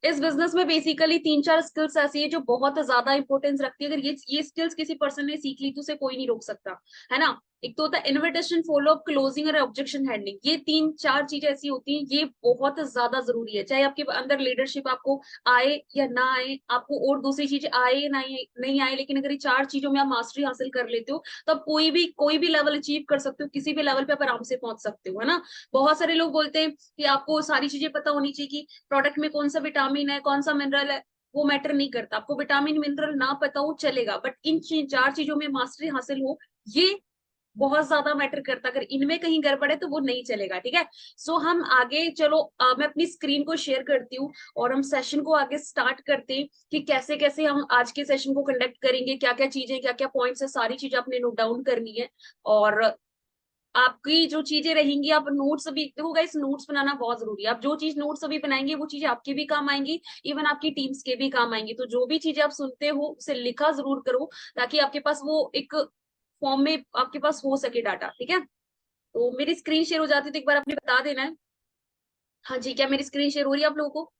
इस बिजनेस में basically 3-4 skills ऐसी है जो बहुत ज्यादा इंपॉर्टेंस रखती है। अगर ये स्किल्स किसी पर्सन ने सीख ली तो उसे कोई नहीं रोक सकता, है ना। एक तो होता है इनविटेशन, फॉलो अप, क्लोजिंग और ऑब्जेक्शन हैंडलिंग। ये 3-4 चीजें ऐसी होती हैं, ये बहुत ज्यादा जरूरी है। चाहे आपके अंदर लीडरशिप आपको आए या ना आए, आपको और दूसरी चीजें आए या नहीं आए, लेकिन अगर ये 4 चीजों में आप मास्टरी हासिल कर लेते हो तो आप कोई भी लेवल अचीव कर सकते हो, किसी भी लेवल पे आप आराम से पहुंच सकते हो, है ना। बहुत सारे लोग बोलते हैं कि आपको सारी चीजें पता होनी चाहिए कि प्रोडक्ट में कौन सा विटामिन है, कौन सा मिनरल है। वो मैटर नहीं करता, आपको विटामिन मिनरल ना पता हो चलेगा, बट इन 4 चीजों में मास्टरी हासिल हो, ये बहुत ज्यादा मैटर करता है। अगर इनमें कहीं गड़बड़ है तो वो नहीं चलेगा, ठीक है। सो हम आगे चलो, मैं अपनी स्क्रीन को शेयर करती हूँ और हम सेशन को आगे स्टार्ट करते हैं कि कैसे कैसे हम आज के सेशन को कंडक्ट करेंगे, क्या क्या चीजें, क्या क्या पॉइंट्स है, सारी चीजें आपने नोट डाउन करनी है। और आपकी जो चीजें रहेंगी, आप नोट्स भी देखो गाइस, नोट्स बनाना बहुत जरूरी है। आप जो चीज नोट्स अभी बनाएंगे वो चीजें आपके भी काम आएंगी, इवन आपकी टीम्स के भी काम आएंगी। तो जो भी चीजें आप सुनते हो उसे लिखा जरूर करो, ताकि आपके पास वो एक फॉर्म में आपके पास हो सके डाटा, ठीक है। तो मेरी स्क्रीन शेयर हो जाती है तो एक बार आपने बता देना है। हाँ जी, क्या मेरी स्क्रीन शेयर हो रही है आप लोगों को?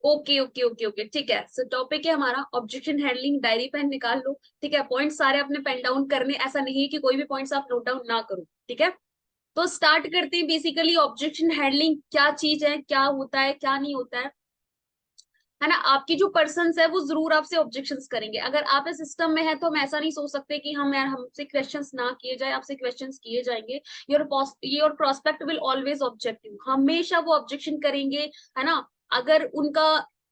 ओके ओके ओके ओके, ठीक है। सो टॉपिक है हमारा ऑब्जेक्शन हैंडलिंग। डायरी पेन निकाल लो, ठीक है। पॉइंट सारे आपने पेन डाउन करने, ऐसा नहीं है कि कोई भी पॉइंट्स आप नोट डाउन ना करो, ठीक है। तो स्टार्ट करते हैं। बेसिकली ऑब्जेक्शन हैंडलिंग क्या चीज है, क्या होता है, क्या नहीं होता है ना। आपकी जो पर्सन है वो जरूर आपसे ऑब्जेक्शंस करेंगे। अगर आप इस सिस्टम में है तो हम ऐसा नहीं सोच सकते कि हम यार हमसे क्वेश्चंस ना किए जाए, आपसे क्वेश्चंस किए जाएंगे। Your prospect will always object you, हमेशा वो ऑब्जेक्शन करेंगे, है ना। अगर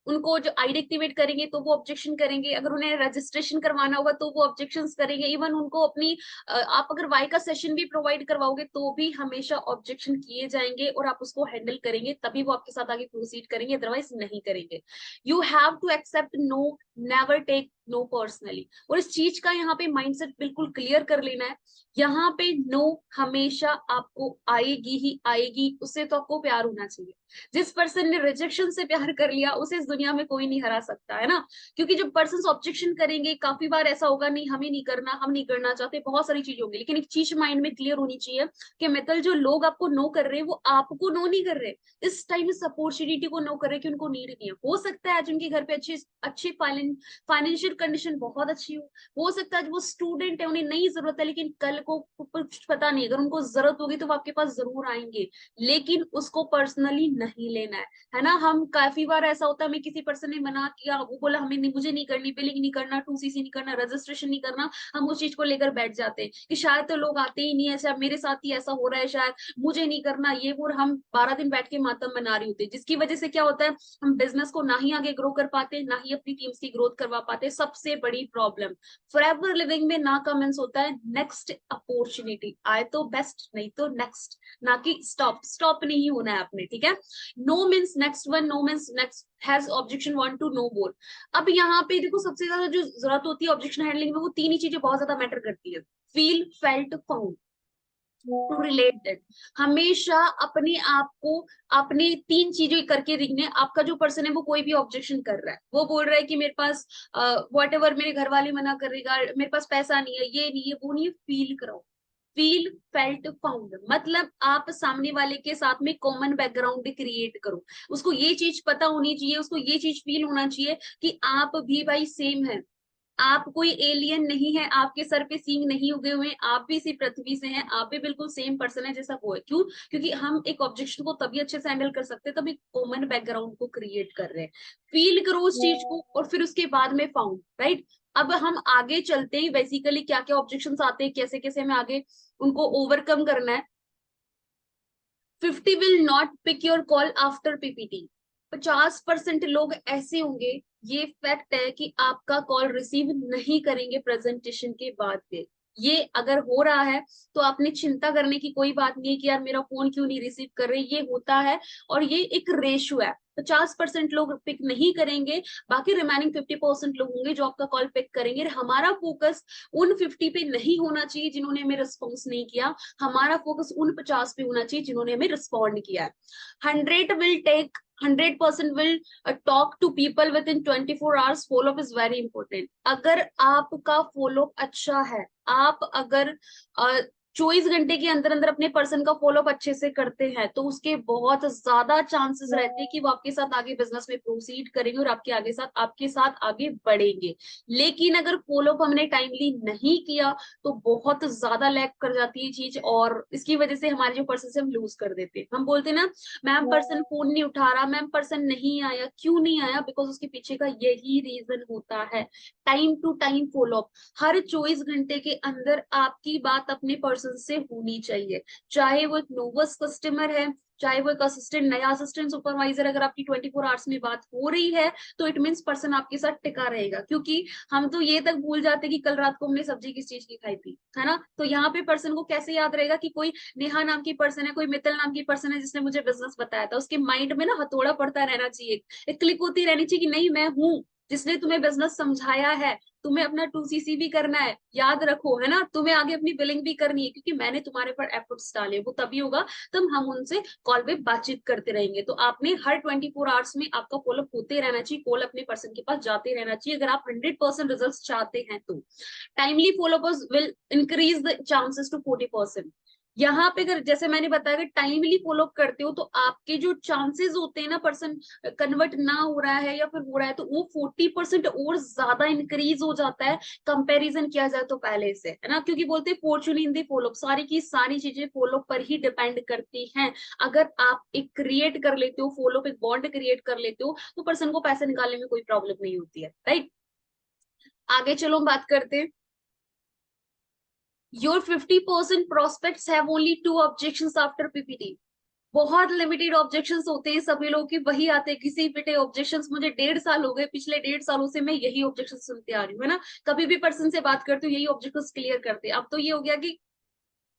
उनको जो आईडी एक्टिवेट करेंगे तो वो ऑब्जेक्शन करेंगे, अगर उन्हें रजिस्ट्रेशन करवाना होगा तो वो ऑब्जेक्शंस करेंगे, इवन उनको अपनी आप अगर वाई का सेशन भी प्रोवाइड करवाओगे तो भी हमेशा ऑब्जेक्शन किए जाएंगे और आप उसको हैंडल करेंगे, तभी वो आपके साथ आगे प्रोसीड करेंगे, अदरवाइज नहीं करेंगे। You have to accept no, never take no personally. और इस चीज का यहाँ पे माइंडसेट बिल्कुल क्लियर कर लेना है। यहाँ पे नो हमेशा आपको आएगी ही आएगी, उससे तो आपको प्यार होना चाहिए। जिस पर्सन ने रिजेक्शन से प्यार कर लिया उसे इस दुनिया में कोई नहीं हरा सकता, है ना। क्योंकि जब पर्सन ऑब्जेक्शन करेंगे काफी बार ऐसा होगा, नहीं हमें नहीं करना, हम नहीं करना चाहते, बहुत सारी चीजें होंगी, लेकिन एक चीज माइंड में क्लियर होनी चाहिए कि मित्तल जो लोग आपको नो कर रहे हैं वो आपको नो नहीं कर रहे, इस टाइम इस अपॉर्चुनिटी को नो करे कि उनको नीड नहीं है। हो सकता है आज उनके घर पे अच्छी अच्छी फाइनेंशियल कंडीशन बहुत अच्छी हो सकता है आज वो स्टूडेंट है, उन्हें नहीं जरूरत है, लेकिन कल को कुछ पता नहीं, अगर उनको जरूरत होगी तो वो आपके पास जरूर आएंगे, लेकिन उसको पर्सनली नहीं लेना है ना। हम काफी बार ऐसा होता है, हमें किसी पर्सन ने मना किया, वो बोला हमें नहीं, मुझे नहीं करनी, बिलिंग नहीं करना, 2CC नहीं करना, रजिस्ट्रेशन नहीं करना, हम उस चीज को लेकर बैठ जाते हैं कि शायद तो लोग आते ही नहीं है, शायद मेरे साथ ही ऐसा हो रहा है, शायद मुझे नहीं करना ये वो। हम 12 दिन बैठ के मातम मना रही होती है, जिसकी वजह से क्या होता है, हम बिजनेस को ना ही आगे ग्रो कर पाते, ना ही अपनी टीम्स की ग्रोथ करवा पाते। सबसे बड़ी प्रॉब्लम फॉरएवर लिविंग में ना का मीन्स होता है नेक्स्ट अपॉर्चुनिटी आए तो बेस्ट, नहीं तो नेक्स्ट, ना कि स्टॉप। स्टॉप नहीं होना है आपने, ठीक है। No means next one, no means next has objection one two no more. अब यहाँ पे देखो, सबसे ज्यादा जो जरूरत होती है ऑब्जेक्शन हैंडलिंग में, वो 3 ही चीजें बहुत ज्यादा मैटर करती है। Feel, felt, found, to related. हमेशा अपने आप को अपनी 3 चीजें करके दिखने। आपका जो पर्सन है वो कोई भी ऑब्जेक्शन कर रहा है, वो बोल रहा है कि मेरे पास वॉट एवर, मेरे घर वाले मना करेगा, मेरे पास पैसा नहीं है, ये नहीं है, वो नहीं है, फील कराओ। फील, फेल्ट, फाउंड, मतलब आप सामने वाले के साथ में कॉमन बैकग्राउंड क्रिएट करो। उसको ये चीज पता होनी चाहिए, उसको ये चीज फील होना चाहिए कि आप भी भाई सेम है। आप कोई एलियन नहीं है, आपके सर पे सींग नहीं उगे हुए, आप भी इसी पृथ्वी से हैं, आप भी बिल्कुल सेम पर्सन है जैसा वो है। क्यों? क्योंकि हम एक ऑब्जेक्शन को तभी अच्छे से हैंडल कर सकते हैं तब एक कॉमन बैकग्राउंड को क्रिएट कर रहे हैं। फील करो उस चीज को और फिर उसके बाद में फाउंड, राइट। अब हम आगे चलते हैं, बेसिकली क्या क्या ऑब्जेक्शन आते हैं, कैसे कैसे हमें आगे उनको ओवरकम करना है। 50 will not pick your call after PPT। 50% लोग ऐसे होंगे, ये फैक्ट है कि आपका कॉल रिसीव नहीं करेंगे प्रेजेंटेशन के बाद पे। ये अगर हो रहा है तो आपने चिंता करने की कोई बात नहीं है कि यार मेरा फोन क्यों नहीं रिसीव कर रहे, ये होता है। और ये एक रेशियो है, 50% लोग पिक नहीं करेंगे, बाकी रिमेनिंग 50% लोग होंगे जो आपका कॉल पिक करेंगे। हमारा फोकस उन 50 पे नहीं होना चाहिए जिन्होंने हमें रिस्पॉन्स नहीं किया, हमारा फोकस उन 50 पे होना चाहिए जिन्होंने हमें रिस्पॉन्ड किया है। 100 will take 100% will talk to people within 24 hours. Follow up is very important. अगर आपका follow up अच्छा है, आप अगर 24 घंटे के अंदर अंदर अपने पर्सन का फॉलोअप अच्छे से करते हैं, तो उसके बहुत ज्यादा चांसेस रहते हैं कि वो आपके साथ आगे बिजनेस में प्रोसीड करेंगे और आपके साथ आगे बढ़ेंगे। लेकिन अगर फॉलोअप हमने टाइमली नहीं किया तो बहुत ज्यादा लैग कर जाती है चीज, और इसकी वजह से हमारे जो पर्सन से हम लूज कर देते हैं। हम बोलते हैं ना, मैम पर्सन फोन नहीं उठा रहा, मैम पर्सन नहीं आया, क्यों नहीं आया? बिकॉज उसके पीछे का यही रीजन होता है, टाइम टू टाइम फॉलोअप। हर 24 घंटे के अंदर आपकी बात अपने पर्सन से होनी चाहिए, चाहे वो एक नोवस कस्टमर है, चाहे वो एक असिस्टेंट, नया असिस्टेंट सुपरवाइजर। अगर आपकी 24 आवर्स में बात हो रही है तो इट मीन्स पर्सन आपके साथ टिका रहेगा, क्योंकि हम तो ये तक भूल जाते कि कल रात को हमने सब्जी किस चीज की खाई थी, है ना? तो यहाँ पे पर्सन को कैसे याद रहेगा कि कोई नेहा नाम की पर्सन है, कोई मित्तल नाम की पर्सन है जिसने मुझे बिजनेस बताया था। उसके माइंड में ना हथौड़ा पड़ता रहना चाहिए, एक क्लिक होती रहनी चाहिए कि नहीं, मैं हूँ जिसने तुम्हें बिजनेस समझाया है, तुम्हें अपना 2CC भी करना है, याद रखो, है ना? तुम्हें आगे अपनी बिलिंग भी करनी है, क्योंकि मैंने तुम्हारे पर एफर्ट्स डाले। वो तभी होगा तब हम उनसे कॉल पे बातचीत करते रहेंगे। तो आपने हर 24 आवर्स में आपका फॉलोअप होते रहना चाहिए, कॉल अपने पर्सन के पास जाते रहना चाहिए, अगर आप 100% रिजल्ट चाहते हैं तो। Timely follow uppers will increase the chances to 40%। यहाँ पे अगर जैसे मैंने बताया, अगर टाइमली फॉलो करते हो तो आपके जो चांसेस होते हैं ना पर्सन कन्वर्ट ना हो रहा है या फिर हो रहा है, तो वो 40% और ज्यादा इंक्रीज हो जाता है कंपैरिजन किया जाए तो पहले से, है ना? क्योंकि बोलते हैं फॉर्चून इन दी फॉलो, सारी की सारी चीजें फॉलो पर ही डिपेंड करती हैं। अगर आप एक क्रिएट कर लेते हो फॉलो, एक बॉन्ड क्रिएट कर लेते हो, तो पर्सन को पैसे निकालने में कोई प्रॉब्लम नहीं होती है, राइट? आगे चलो हम बात करते हैं। Your 50% prospects have only 2 objections after PPT. बहुत लिमिटेड ऑब्जेक्शंस होते हैं सभी लोग के, वही आते हैं किसी पिटे ऑब्जेक्शंस। मुझे 1.5 साल हो गए, पिछले 1.5 सालों से मैं यही ऑब्जेक्शन सुनते आ रही हूँ, है ना? कभी भी पर्सन से बात करती हूँ यही ऑब्जेक्शंस क्लियर करते हैं। अब तो ये हो गया कि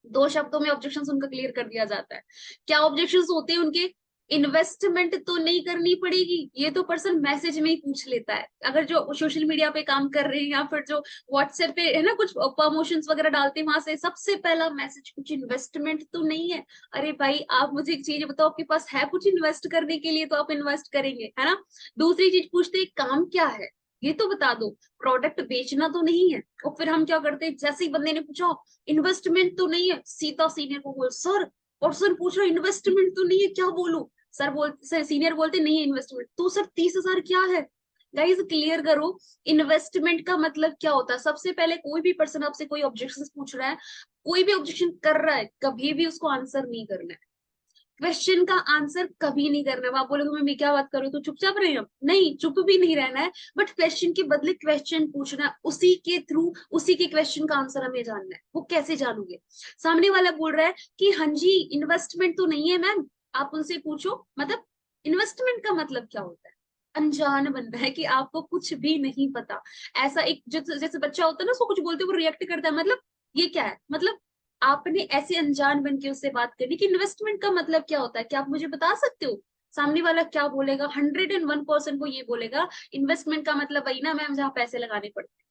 2 शब्दों में ऑब्जेक्शन उनका क्लियर कर दिया जाता है। क्या ऑब्जेक्शन होते हैं उनके? इन्वेस्टमेंट तो नहीं करनी पड़ेगी, ये तो पर्सन मैसेज में ही पूछ लेता है। अगर जो सोशल मीडिया पे काम कर रहे हैं या फिर जो व्हाट्सएप पे है ना कुछ प्रमोशंस वगैरह डालते हैं, वहां से सबसे पहला मैसेज, कुछ इन्वेस्टमेंट तो नहीं है? अरे भाई, आप मुझे एक चीज बताओ, आपके पास है कुछ इन्वेस्ट करने के लिए तो आप इन्वेस्ट करेंगे, है ना? दूसरी चीज पूछते हैं, काम क्या है ये तो बता दो, प्रोडक्ट बेचना तो नहीं है। और फिर हम क्या करते हैं, जैसे ही बंदे ने पूछा इन्वेस्टमेंट तो नहीं है, सीधा सीनियर को बोल, सर और सर पूछ रहा इन्वेस्टमेंट तो नहीं है, क्या बोलूं? सर सीनियर बोलते नहीं है इन्वेस्टमेंट, तो सर 30,000 क्या है? गाइस क्लियर करो, इन्वेस्टमेंट का मतलब क्या होता है। सबसे पहले कोई भी पर्सन आपसे कोई ऑब्जेक्शन पूछ रहा है, कोई भी ऑब्जेक्शन कर रहा है, कभी भी उसको आंसर नहीं करना है, क्वेश्चन का आंसर कभी नहीं करना है। आप बोलोगे मैं क्या बात करूँ, तो चुपचाप रहे हम, नहीं चुप भी नहीं रहना है, बट क्वेश्चन के बदले क्वेश्चन पूछना है, उसी के थ्रू उसी के क्वेश्चन का आंसर हमें जानना है। वो कैसे जानोगे? सामने वाला बोल रहा है कि हाँ जी इन्वेस्टमेंट तो नहीं है मैम, आप उनसे पूछो मतलब इन्वेस्टमेंट का मतलब क्या होता है। अनजान बनना है कि आपको कुछ भी नहीं पता। ऐसा एक जैसे बच्चा होता है ना, उसको कुछ बोलते वो रिएक्ट करता है, मतलब ये क्या है, मतलब आपने ऐसे अनजान बन के उससे बात करनी कि इन्वेस्टमेंट का मतलब क्या होता है, क्या आप मुझे बता सकते हो? सामने वाला क्या बोलेगा? 101% वो ये बोलेगा, इन्वेस्टमेंट का मतलब वही ना मैम जहाँ पैसे लगाने पड़ते हैं,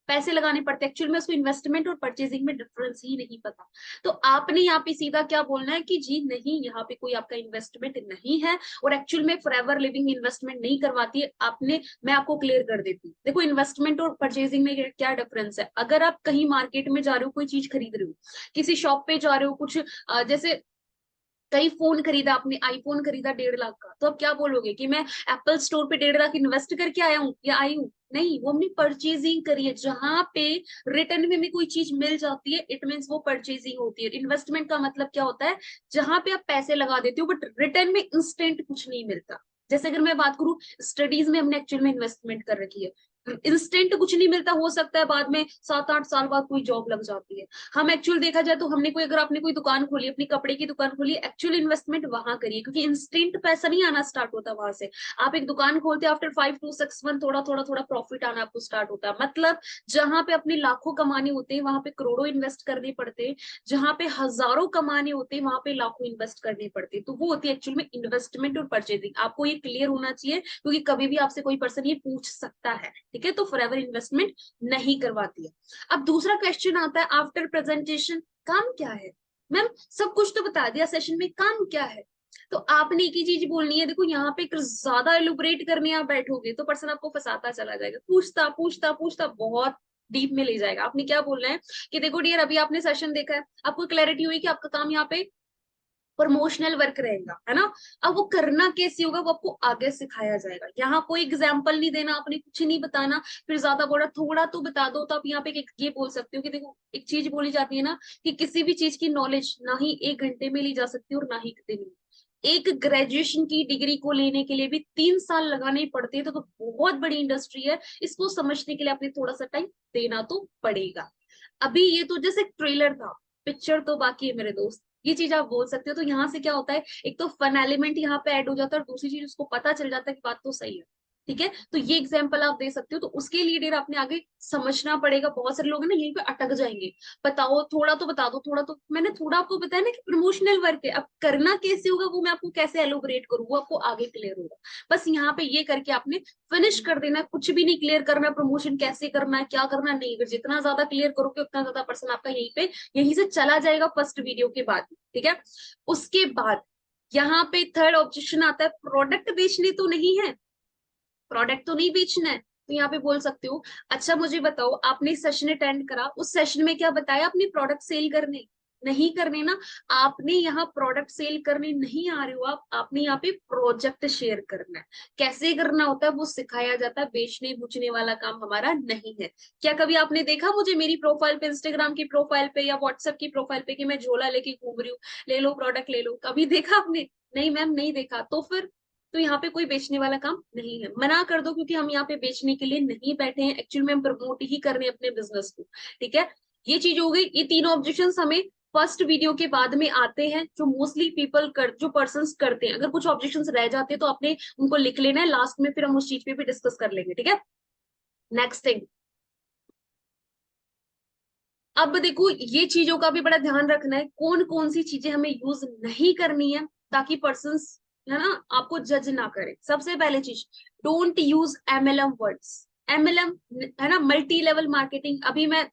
पैसे लगाने पड़ते हैं। एक्चुअल में उसको इन्वेस्टमेंट और परचेजिंग में डिफरेंस ही नहीं पता। तो आपने यहाँ पे सीधा क्या बोलना है कि जी नहीं, यहाँ पे कोई आपका इन्वेस्टमेंट नहीं है, और एक्चुअल में फॉरएवर लिविंग इन्वेस्टमेंट नहीं करवाती है आपने। मैं आपको क्लियर कर देती हूँ, देखो इन्वेस्टमेंट और परचेजिंग में क्या डिफरेंस है। अगर आप कहीं मार्केट में जा रहे हो, कोई चीज खरीद रहे हो, किसी शॉप पे जा रहे हो, कुछ जैसे कहीं फोन खरीदा आपने, आईफोन खरीदा 1.5 लाख का, तो अब क्या बोलोगे कि मैं एप्पल स्टोर पे 1.5 लाख इन्वेस्ट करके आया हूँ या आई हूँ? नहीं, वो हमने परचेजिंग करी है। जहां पे रिटर्न में कोई चीज मिल जाती है, इट मीन्स वो परचेजिंग होती है। इन्वेस्टमेंट का मतलब क्या होता है? जहां पे आप पैसे लगा देते हो बट रिटर्न में इंस्टेंट कुछ नहीं मिलता। जैसे अगर मैं बात करूं, स्टडीज में हमने एक्चुअल में इन्वेस्टमेंट कर रखी है, इंस्टेंट कुछ नहीं मिलता, हो सकता है बाद में 7-8 साल बाद कोई जॉब लग जाती है। हम एक्चुअल देखा जाए तो हमने कोई, अगर आपने कोई दुकान खोली, अपनी कपड़े की दुकान खोली, एक्चुअल इन्वेस्टमेंट वहां करिए, क्योंकि इंस्टेंट पैसा नहीं आना स्टार्ट होता वहां से। आप एक दुकान खोलते हैं, आफ्टर 5 to 6 मंथ थोड़ा थोड़ा थोड़ा प्रॉफिट आना आपको स्टार्ट होता है। मतलब जहां पे अपने लाखों कमाने होते हैं वहां पे करोड़ों इन्वेस्ट करने पड़ते हैं, जहां पे हजारों कमाने होते हैं वहां पे लाखों इन्वेस्ट करने पड़ते हैं। तो वो होती है एक्चुअल में इन्वेस्टमेंट और परचेजिंग। आपको ये क्लियर होना चाहिए, क्योंकि कभी भी आपसे कोई पर्सन ये पूछ सकता है, ठीक है? तो फॉरएवर इन्वेस्टमेंट नहीं करवाती है। अब दूसरा क्वेश्चन आता है आफ्टर प्रेजेंटेशन, काम क्या है? मैम सब कुछ तो बता दिया सेशन में, काम क्या है? तो आपने एक ही चीज बोलनी है। देखो यहाँ पे ज्यादा एलोबरेट करने आप बैठोगे तो पर्सन आपको फंसाता चला जाएगा, पूछता पूछता पूछता बहुत डीप में ले जाएगा। आपने क्या बोलना है कि देखो डियर, अभी आपने सेशन देखा है, आपको क्लैरिटी हुई कि आपका काम यहाँ पे प्रमोशनल वर्क रहेगा, है ना। अब वो करना कैसे होगा वो आपको आगे सिखाया जाएगा। यहाँ कोई एग्जाम्पल नहीं देना, आपने कुछ नहीं बताना, फिर ज्यादा बोला थोड़ा तो बता दो। तो आप यहाँ पे ये बोल सकते हो कि देखो एक चीज बोली जाती है ना कि किसी भी चीज की नॉलेज ना ही 1 घंटे में ली जा सकती और ना ही एक दिन में। एक ग्रेजुएशन की डिग्री को लेने के लिए भी 3 साल लगाने पड़ते हैं, तो बहुत बड़ी इंडस्ट्री है। इसको समझने के लिए आपने थोड़ा सा टाइम देना तो पड़ेगा। अभी ये तो जैसे ट्रेलर था, पिक्चर तो बाकी है मेरे दोस्त। ये चीज आप बोल सकते हो। तो यहाँ से क्या होता है, एक तो फन एलिमेंट यहाँ पे ऐड हो जाता है, और दूसरी चीज उसको पता चल जाता है कि बात तो सही है। ठीक है, तो ये एग्जाम्पल आप दे सकते हो। तो उसके लिए डेर आपने आगे समझना पड़ेगा। बहुत सारे लोग हैं ना यहीं पे अटक जाएंगे, बताओ थोड़ा तो बता दो, थोड़ा तो। मैंने थोड़ा आपको बताया ना कि प्रमोशनल वर्क है, अब करना कैसे होगा वो मैं आपको कैसे एलोबरेट करूँ वो आपको आगे क्लियर होगा। बस यहाँ पे ये करके आपने फिनिश कर देना। कुछ भी नहीं क्लियर करना, प्रमोशन कैसे करना है क्या करना नहीं। अगर जितना ज्यादा क्लियर करोगे उतना ज्यादा पर्सन आपका यहीं से चला जाएगा फर्स्ट वीडियो के बाद। ठीक है, उसके बाद यहाँ पे थर्ड ऑब्जेक्शन आता है, प्रोडक्ट बेचने तो नहीं है, प्रोडक्ट तो नहीं बेचना है। तो यहाँ पे बोल सकते हो, अच्छा मुझे बताओ आपने सेशन अटेंड करा, उस सेशन में क्या बताया, अपने प्रोडक्ट सेल करने नहीं करने ना। आपने यहाँ प्रोडक्ट सेल करने नहीं आ रहे हो आप, आपने यहाँ पे प्रोजेक्ट शेयर करना है। कैसे करना होता है वो सिखाया जाता है, बेचने बुचने वाला काम हमारा नहीं है। क्या कभी आपने देखा मुझे मेरी प्रोफाइल पे, इंस्टाग्राम की प्रोफाइल पे या व्हाट्सएप की प्रोफाइल पे कि मैं झोला लेके घूम रही हूँ, ले लो प्रोडक्ट ले लो, कभी देखा आपने? नहीं मैम नहीं देखा। तो फिर तो यहाँ पे कोई बेचने वाला काम नहीं है, मना कर दो, क्योंकि हम यहाँ पे बेचने के लिए नहीं बैठे हैं, एक्चुअली में हम प्रमोट ही कर रहे हैं अपने बिजनेस को। ठीक है, ये चीज हो गई। ये तीनों ऑब्जेक्शन हमें फर्स्ट वीडियो के बाद में आते हैं, जो मोस्टली पीपल जो पर्सन करते हैं। अगर कुछ ऑब्जेक्शन रह जाते हैं तो आपने उनको लिख लेना है, लास्ट में फिर हम उस चीज पे भी डिस्कस कर लेंगे। ठीक है, नेक्स्ट थिंग। अब देखो ये चीजों का भी बड़ा ध्यान रखना है, कौन कौन सी चीजें हमें यूज नहीं करनी है ताकि पर्सन है ना आपको जज ना करे। सबसे पहले चीज, don't use MLM words. MLM है ना, मल्टी लेवल मार्केटिंग। अभी मैं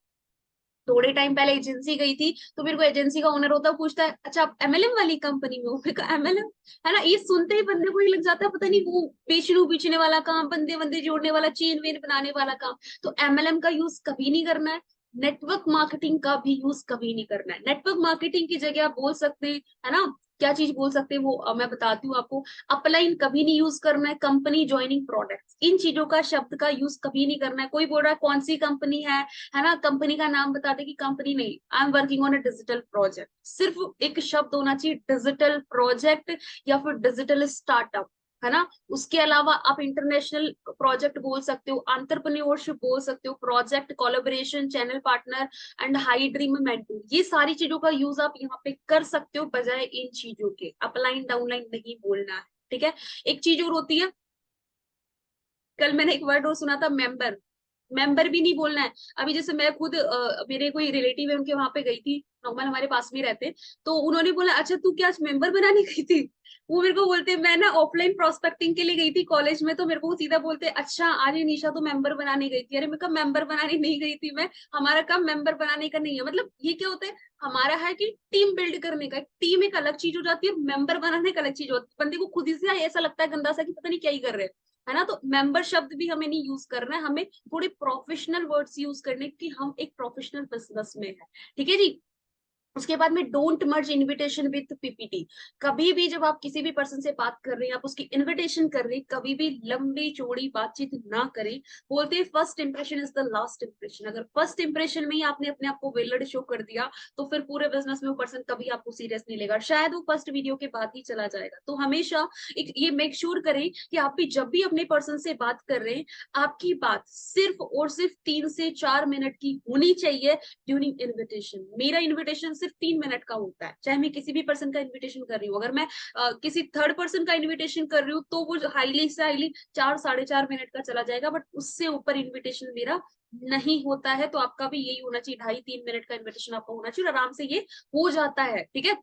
थोड़े टाइम पहले एजेंसी गई थी, तो मेरे को एजेंसी का ओनर होता है, पूछता है अच्छा आप एमएलएम वाली कंपनी में हो? एमएलएम है ना, ये सुनते ही बंदे को ही लग जाता है पता नहीं वो बेचने वाला काम, बंदे बंदे जोड़ने वाला, चेन वेन बनाने वाला काम। तो एमएलएम का यूज कभी नहीं करना है। नेटवर्क मार्केटिंग का भी यूज कभी नहीं करना है। नेटवर्क मार्केटिंग की जगह आप बोल सकते हैं, है ना, क्या चीज बोल सकते हैं वो मैं बताती हूँ आपको। अपलाइन कभी नहीं यूज करना है। कंपनी ज्वाइनिंग प्रोडक्ट्स, इन चीजों का शब्द का यूज कभी नहीं करना है। कोई बोल रहा है कौन सी कंपनी है ना, कंपनी का नाम बता दे कि कंपनी नहीं, I am working on a digital project. सिर्फ एक शब्द होना चाहिए, डिजिटल प्रोजेक्ट या फिर डिजिटल स्टार्टअप, है ना। उसके अलावा आप इंटरनेशनल प्रोजेक्ट बोल सकते हो, एंटरप्रेन्योरशिप बोल सकते हो, project, collaboration, channel partner and high dream mentor. ये सारी चीजों का यूज आप यहाँ पे कर सकते हो, बजाय इन चीजों के अपलाइन डाउनलाइन नहीं बोलना है। ठीक है, एक चीज और होती है, कल मैंने एक वर्ड और सुना था, मेंबर। मेंबर भी नहीं बोलना है। अभी जैसे मैं खुद मेरे कोई रिलेटिव है उनके वहां पे गई थी, नॉर्मल हमारे पास में रहते, तो उन्होंने बोला अच्छा तू क्या आज मेंबर बनाने गई थी? वो मेरे को बोलते मैं ना ऑफलाइन प्रोस्पेक्टिंग के लिए गई थी कॉलेज में, तो मेरे को सीधा बोलते अच्छा आज ये निशा तो मेंबर बनाने गई थी। अरे मैं कहा मेंबर बनाने नहीं गई थी मैं, हमारा काम मेंबर बनाने का नहीं है। मतलब ये क्या होता है, हमारा है कि टीम बिल्ड करने का। टीम एक अलग चीज हो जाती है, मेंबर बनाने का अलग चीज होती है। बंदे को खुद ही से ऐसा लगता है गंदा सा कि पता नहीं क्या ही कर रहे हैं, है ना। तो मेंबर शब्द भी हमें नहीं यूज करना है, हमें थोड़े प्रोफेशनल वर्ड्स यूज करने कि हम एक प्रोफेशनल बिजनेस में है। ठीक है जी। उसके बाद में don't merge invitation with PPT. कभी भी जब आप किसी भी पर्सन से बात कर रहे हैं, आप उसकी इनविटेशन कर रहे हैं, कभी भी लंबी चौड़ी बातचीत ना करें। बोलते हैं first impression is the last impression. अगर फर्स्ट इंप्रेशन में ही आपने अपने आप को वेलड शो कर दिया तो फिर पूरे बिजनेस में वो पर्सन कभी आपको सीरियस नहीं लेगा, शायद वो फर्स्ट वीडियो के बाद ही चला जाएगा। तो हमेशा एक ये मेक श्योर करें कि आप भी जब भी अपने पर्सन से बात कर रहे हैं, आपकी बात सिर्फ और सिर्फ 3 से 4 मिनट की होनी चाहिए ड्यूरिंग इन्विटेशन। मेरा इन्विटेशन सिर्फ 3 मिनट का होता है, चाहे मैं किसी भी पर्सन का इन्विटेशन कर रही हूँ। अगर मैं किसी थर्ड पर्सन का इन्विटेशन कर रही हूँ तो वो हाईली से हाईली 4 साढ़े 4 मिनट का चला जाएगा, बट उससे ऊपर इन्विटेशन मेरा नहीं होता है। तो आपका भी यही होना चाहिए, 2.5-3 मिनट का इन्विटेशन आपका होना चाहिए और आराम से ये हो जाता है। ठीक है,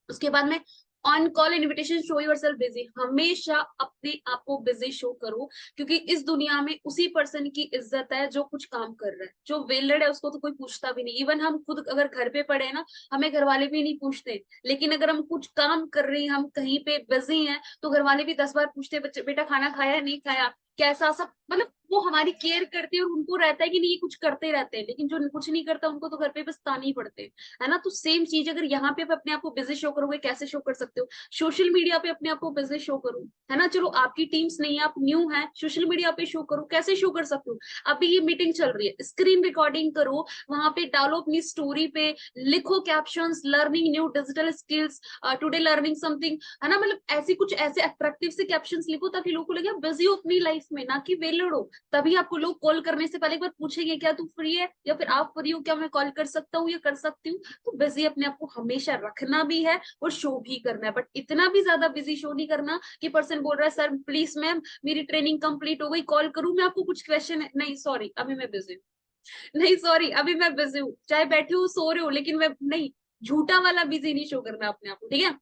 उसके बाद में on call invitation, show yourself busy, हमेशा अपने आप को बिजी शो करो, क्योंकि इस दुनिया में उसी पर्सन की इज्जत है जो कुछ काम कर रहा है। जो वेलड है उसको तो कोई पूछता भी नहीं, इवन हम खुद अगर घर पे पड़े हैं ना, हमें घर वाले भी नहीं पूछते, लेकिन अगर हम कुछ काम कर रहे हैं, हम कहीं पे बिजी हैं, तो घर वाले भी 10 बार पूछते हैं, बच्चे बेटा खाना खाया नहीं खाया, कैसा सब, मतलब वो हमारी केयर करते हैं और उनको रहता है कि नहीं ये कुछ करते रहते हैं, लेकिन जो कुछ नहीं करता उनको तो घर पे बस ताने ही पड़ते हैं, है ना। तो सेम चीज अगर यहाँ पे अपने आप को बिजी शो करोगे, कैसे शो कर सकते हो, सोशल मीडिया पे अपने आप को बिजी शो करो, है ना। चलो आपकी टीम्स नहीं है, आप न्यू है, सोशल मीडिया पे शो करो, कैसे शो कर सकते हो, अभी ये मीटिंग चल रही है, स्क्रीन रिकॉर्डिंग करो, वहां पे डालो अपनी स्टोरी पे, लिखो captions, learning new digital skills, today learning something, है ना। मतलब ऐसी कुछ ऐसे अट्रैक्टिव से कैप्शंस लिखो ताकि लोगों को लगे बिजी हो अपनी लाइफ में, ना कि वेलड हो। तभी आपको लोग कॉल करने से पहले एक बार पूछेंगे क्या तू फ्री है, या फिर आप फ्री हो क्या, मैं कॉल कर सकता हूँ या कर सकती हूँ। तो बिजी अपने आप को हमेशा रखना भी है और शो भी करना है, बट इतना भी ज्यादा बिजी शो नहीं करना कि पर्सन बोल रहा है सर प्लीज मैम मेरी ट्रेनिंग कंप्लीट हो गई, कॉल करूं मैं आपको, कुछ क्वेश्चन है, नहीं सॉरी अभी मैं बिजी हूँ, नहीं सॉरी अभी मैं बिजी हूँ, चाहे बैठे हो सो रहे हो, लेकिन मैं नहीं, झूठा वाला बिजी नहीं शो करना अपने आप को, ठीक है।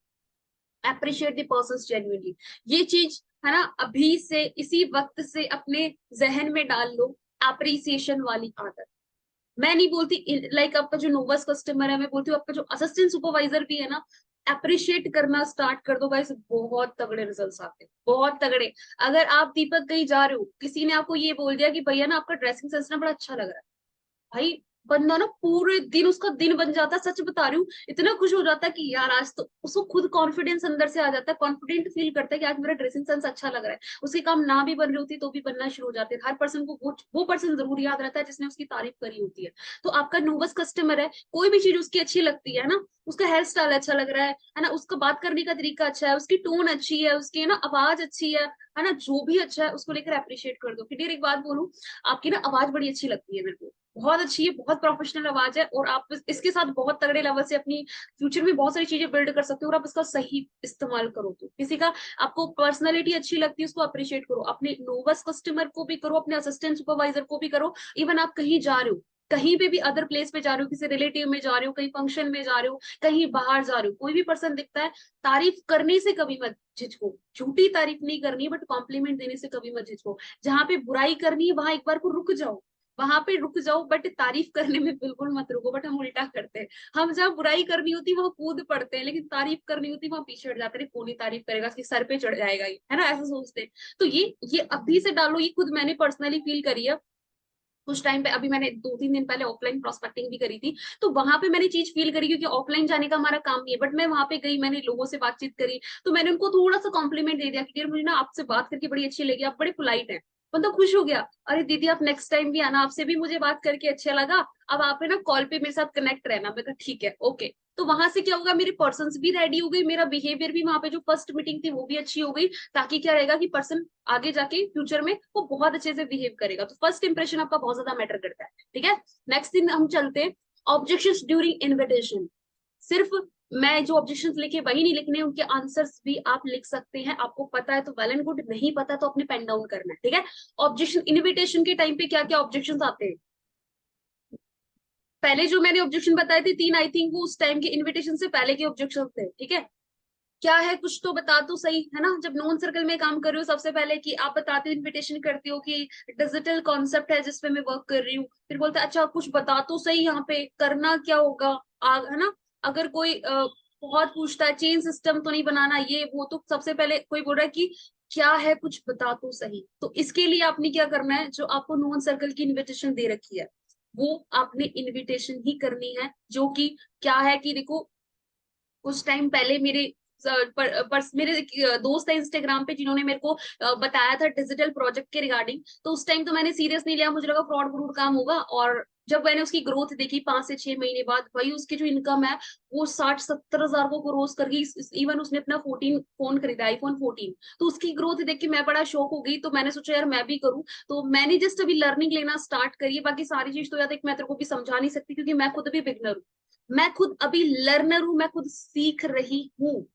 अप्रिशिएट द पर्सन जेन्युइनली, ये चीज है ना, अभी से इसी वक्त से अपने जहन में डाल लो, अप्रिसिएशन वाली आदत। मैं नहीं बोलती लाइक आपका जो नोवस कस्टमर है, मैं बोलती हूँ आपका जो असिस्टेंट सुपरवाइजर भी है ना, अप्रिशिएट करना स्टार्ट कर दो गाइस, बहुत तगड़े रिजल्ट्स आते हैं, बहुत तगड़े। अगर आप दीपक कहीं जा रहे हो, किसी ने आपको ये बोल दिया कि भैया ना आपका ड्रेसिंग सेंस ना बड़ा अच्छा लग रहा है, भाई बंदा ना पूरे दिन, उसका दिन बन जाता है, सच बता रही हूँ, इतना खुश हो जाता है कि यार आज तो, उसको खुद कॉन्फिडेंस अंदर से आ जाता है, कॉन्फिडेंट फील करता है कि आज मेरा ड्रेसिंग सेंस अच्छा लग रहा है, उसके काम ना भी बन रही होती तो भी बनना शुरू हो जाते हैं। हर पर्सन को वो पर्सन जरूर याद रहता है जिसने उसकी तारीफ करी होती है। तो आपका नोवस कस्टमर है, कोई भी चीज उसकी अच्छी लगती है ना, उसका हेयर स्टाइल अच्छा लग रहा है ना, उसका बात करने का तरीका अच्छा है, उसकी टोन अच्छी है, उसकी ना आवाज अच्छी है ना, जो भी अच्छा है उसको लेकर अप्रिशिएट कर दो। फिर एक बात बोलूं, आपकी ना आवाज बड़ी अच्छी लगती है मेरे को, बहुत अच्छी है, बहुत प्रोफेशनल आवाज है, और आप इसके साथ बहुत तगड़े लेवल से अपनी फ्यूचर में बहुत सारी चीजें बिल्ड कर सकते हो, और आप इसका सही इस्तेमाल करो। तो किसी का आपको पर्सनालिटी अच्छी लगती है उसको अप्रिशिएट करो, अपने नोवस कस्टमर को भी करो, अपने असिस्टेंट सुपरवाइजर को भी करो। इवन आप कहीं जा रहे हो, कहीं पे भी अदर प्लेस पे जा रहे हो, किसी रिलेटिव में जा रहे हो, कहीं फंक्शन में जा रहे हो, कहीं बाहर जा रहे हो, कोई भी पर्सन दिखता है, तारीफ करने से कभी मत झिझको, झूठी तारीफ नहीं करनी, बट कॉम्प्लीमेंट देने से कभी मत झिझको। जहां पे बुराई करनी है वहां एक बार को रुक जाओ, वहां पे रुक जाओ, बट तारीफ करने में बिल्कुल मत रुको। बट हम उल्टा करते हैं, हम जहाँ बुराई करनी होती है वहां कूद पड़ते हैं, लेकिन तारीफ करनी होती है वहां पीछे हट जाते हैं, कौन ही तारीफ करेगा, इसके सर पे चढ़ जाएगा ये, है ना, ऐसा सोचते हैं। तो ये अभी से डालो, ये खुद मैंने पर्सनली फील करी है। कुछ टाइम पे, अभी मैंने 2-3 दिन पहले ऑफलाइन प्रोस्पेक्टिंग भी करी थी, तो वहां पे मैंने चीज फील करी, क्योंकि ऑफलाइन जाने का हमारा काम नहीं है, बट मैं वहां पे गई, मैंने लोगों से बातचीत करी, तो मैंने उनको थोड़ा सा कॉम्प्लीमेंट दे दिया कि मुझे ना आपसे बात करके बड़ी अच्छी लगी, आप बड़े पोलाइट हैं। बंदा खुश हो गया, अरे दीदी आप नेक्स्ट टाइम भी आना, आपसे भी मुझे बात करके अच्छा लगा, अब आप है ना कॉल पे मेरे साथ कनेक्ट रहना। मैं कहा ठीक है ओके। तो वहां से क्या होगा, मेरे पर्सन भी रेडी हो गई, मेरा बिहेवियर भी वहां पे जो फर्स्ट मीटिंग थी वो भी अच्छी हो गई, ताकि क्या रहेगा कि पर्सन आगे जाके फ्यूचर में वो बहुत अच्छे से बिहेव करेगा। तो फर्स्ट इंप्रेशन आपका बहुत ज्यादा मैटर करता है, ठीक है। नेक्स्ट दिन हम चलते हैं, ऑब्जेक्शंस ड्यूरिंग इन्विटेशन। सिर्फ मैं जो ऑब्जेक्शंस लिखे वही नहीं लिखने, उनके आंसर्स भी आप लिख सकते हैं, आपको पता है तो वेल एंड गुड, नहीं पता तो अपने पेन डाउन करना है, ठीक है। ऑब्जेक्शन इन्विटेशन के टाइम पे क्या क्या ऑब्जेक्शंस आते हैं, पहले जो मैंने ऑब्जेक्शन बताए थे 3, आई थिंक वो उस टाइम के इन्विटेशन से पहले के ऑब्जेक्शन थे, ठीक है। क्या है, कुछ तो बता तो सही, है ना। जब नॉन सर्कल में काम कर रही हो, सबसे पहले कि आप बताते हो, इन्विटेशन करती हो कि डिजिटल कॉन्सेप्ट है जिसपे मैं वर्क कर रही हूँ, फिर बोलते अच्छा कुछ बता तो सही, यहाँ पे करना क्या होगा, है ना। अगर कोई बहुत पूछता है चेन सिस्टम तो नहीं बनाना ये वो, तो सबसे पहले कोई बोल रहा है कि क्या है कुछ बता तो सही। तो इसके लिए आपने क्या करना है, जो आपको नॉन सर्कल की इन्विटेशन दे रखी है वो आपने इन्विटेशन ही करनी है, जो कि क्या है कि देखो, कुछ टाइम पहले मेरे मेरे एक दोस्त है इंस्टाग्राम पे जिन्होंने मेरे को बताया था डिजिटल प्रोजेक्ट के रिगार्डिंग, तो उस टाइम तो मैंने सीरियस नहीं लिया, मुझे लगा फ्रॉड फ्रूड काम होगा। और जब मैंने उसकी ग्रोथ देखी 5 से 6 महीने बाद, भाई उसकी जो इनकम है वो 60-70 हजार को क्रॉस कर गई। इवन उसने अपना 14 फोन खरीदा, iPhone 14। तो उसकी ग्रोथ देख के मैं बड़ा शौक हो गई, तो मैंने सोचा यार मैं भी करूँ। तो मैंने जस्ट अभी लर्निंग लेना स्टार्ट करी है, बाकी सारी चीज तो यार देख मैं तेरे को भी समझा नहीं सकती, क्योंकि मैं खुद भी बिगनर हूँ, मैं खुद अभी लर्नर हूं, मैं खुद सीख रही हूँ।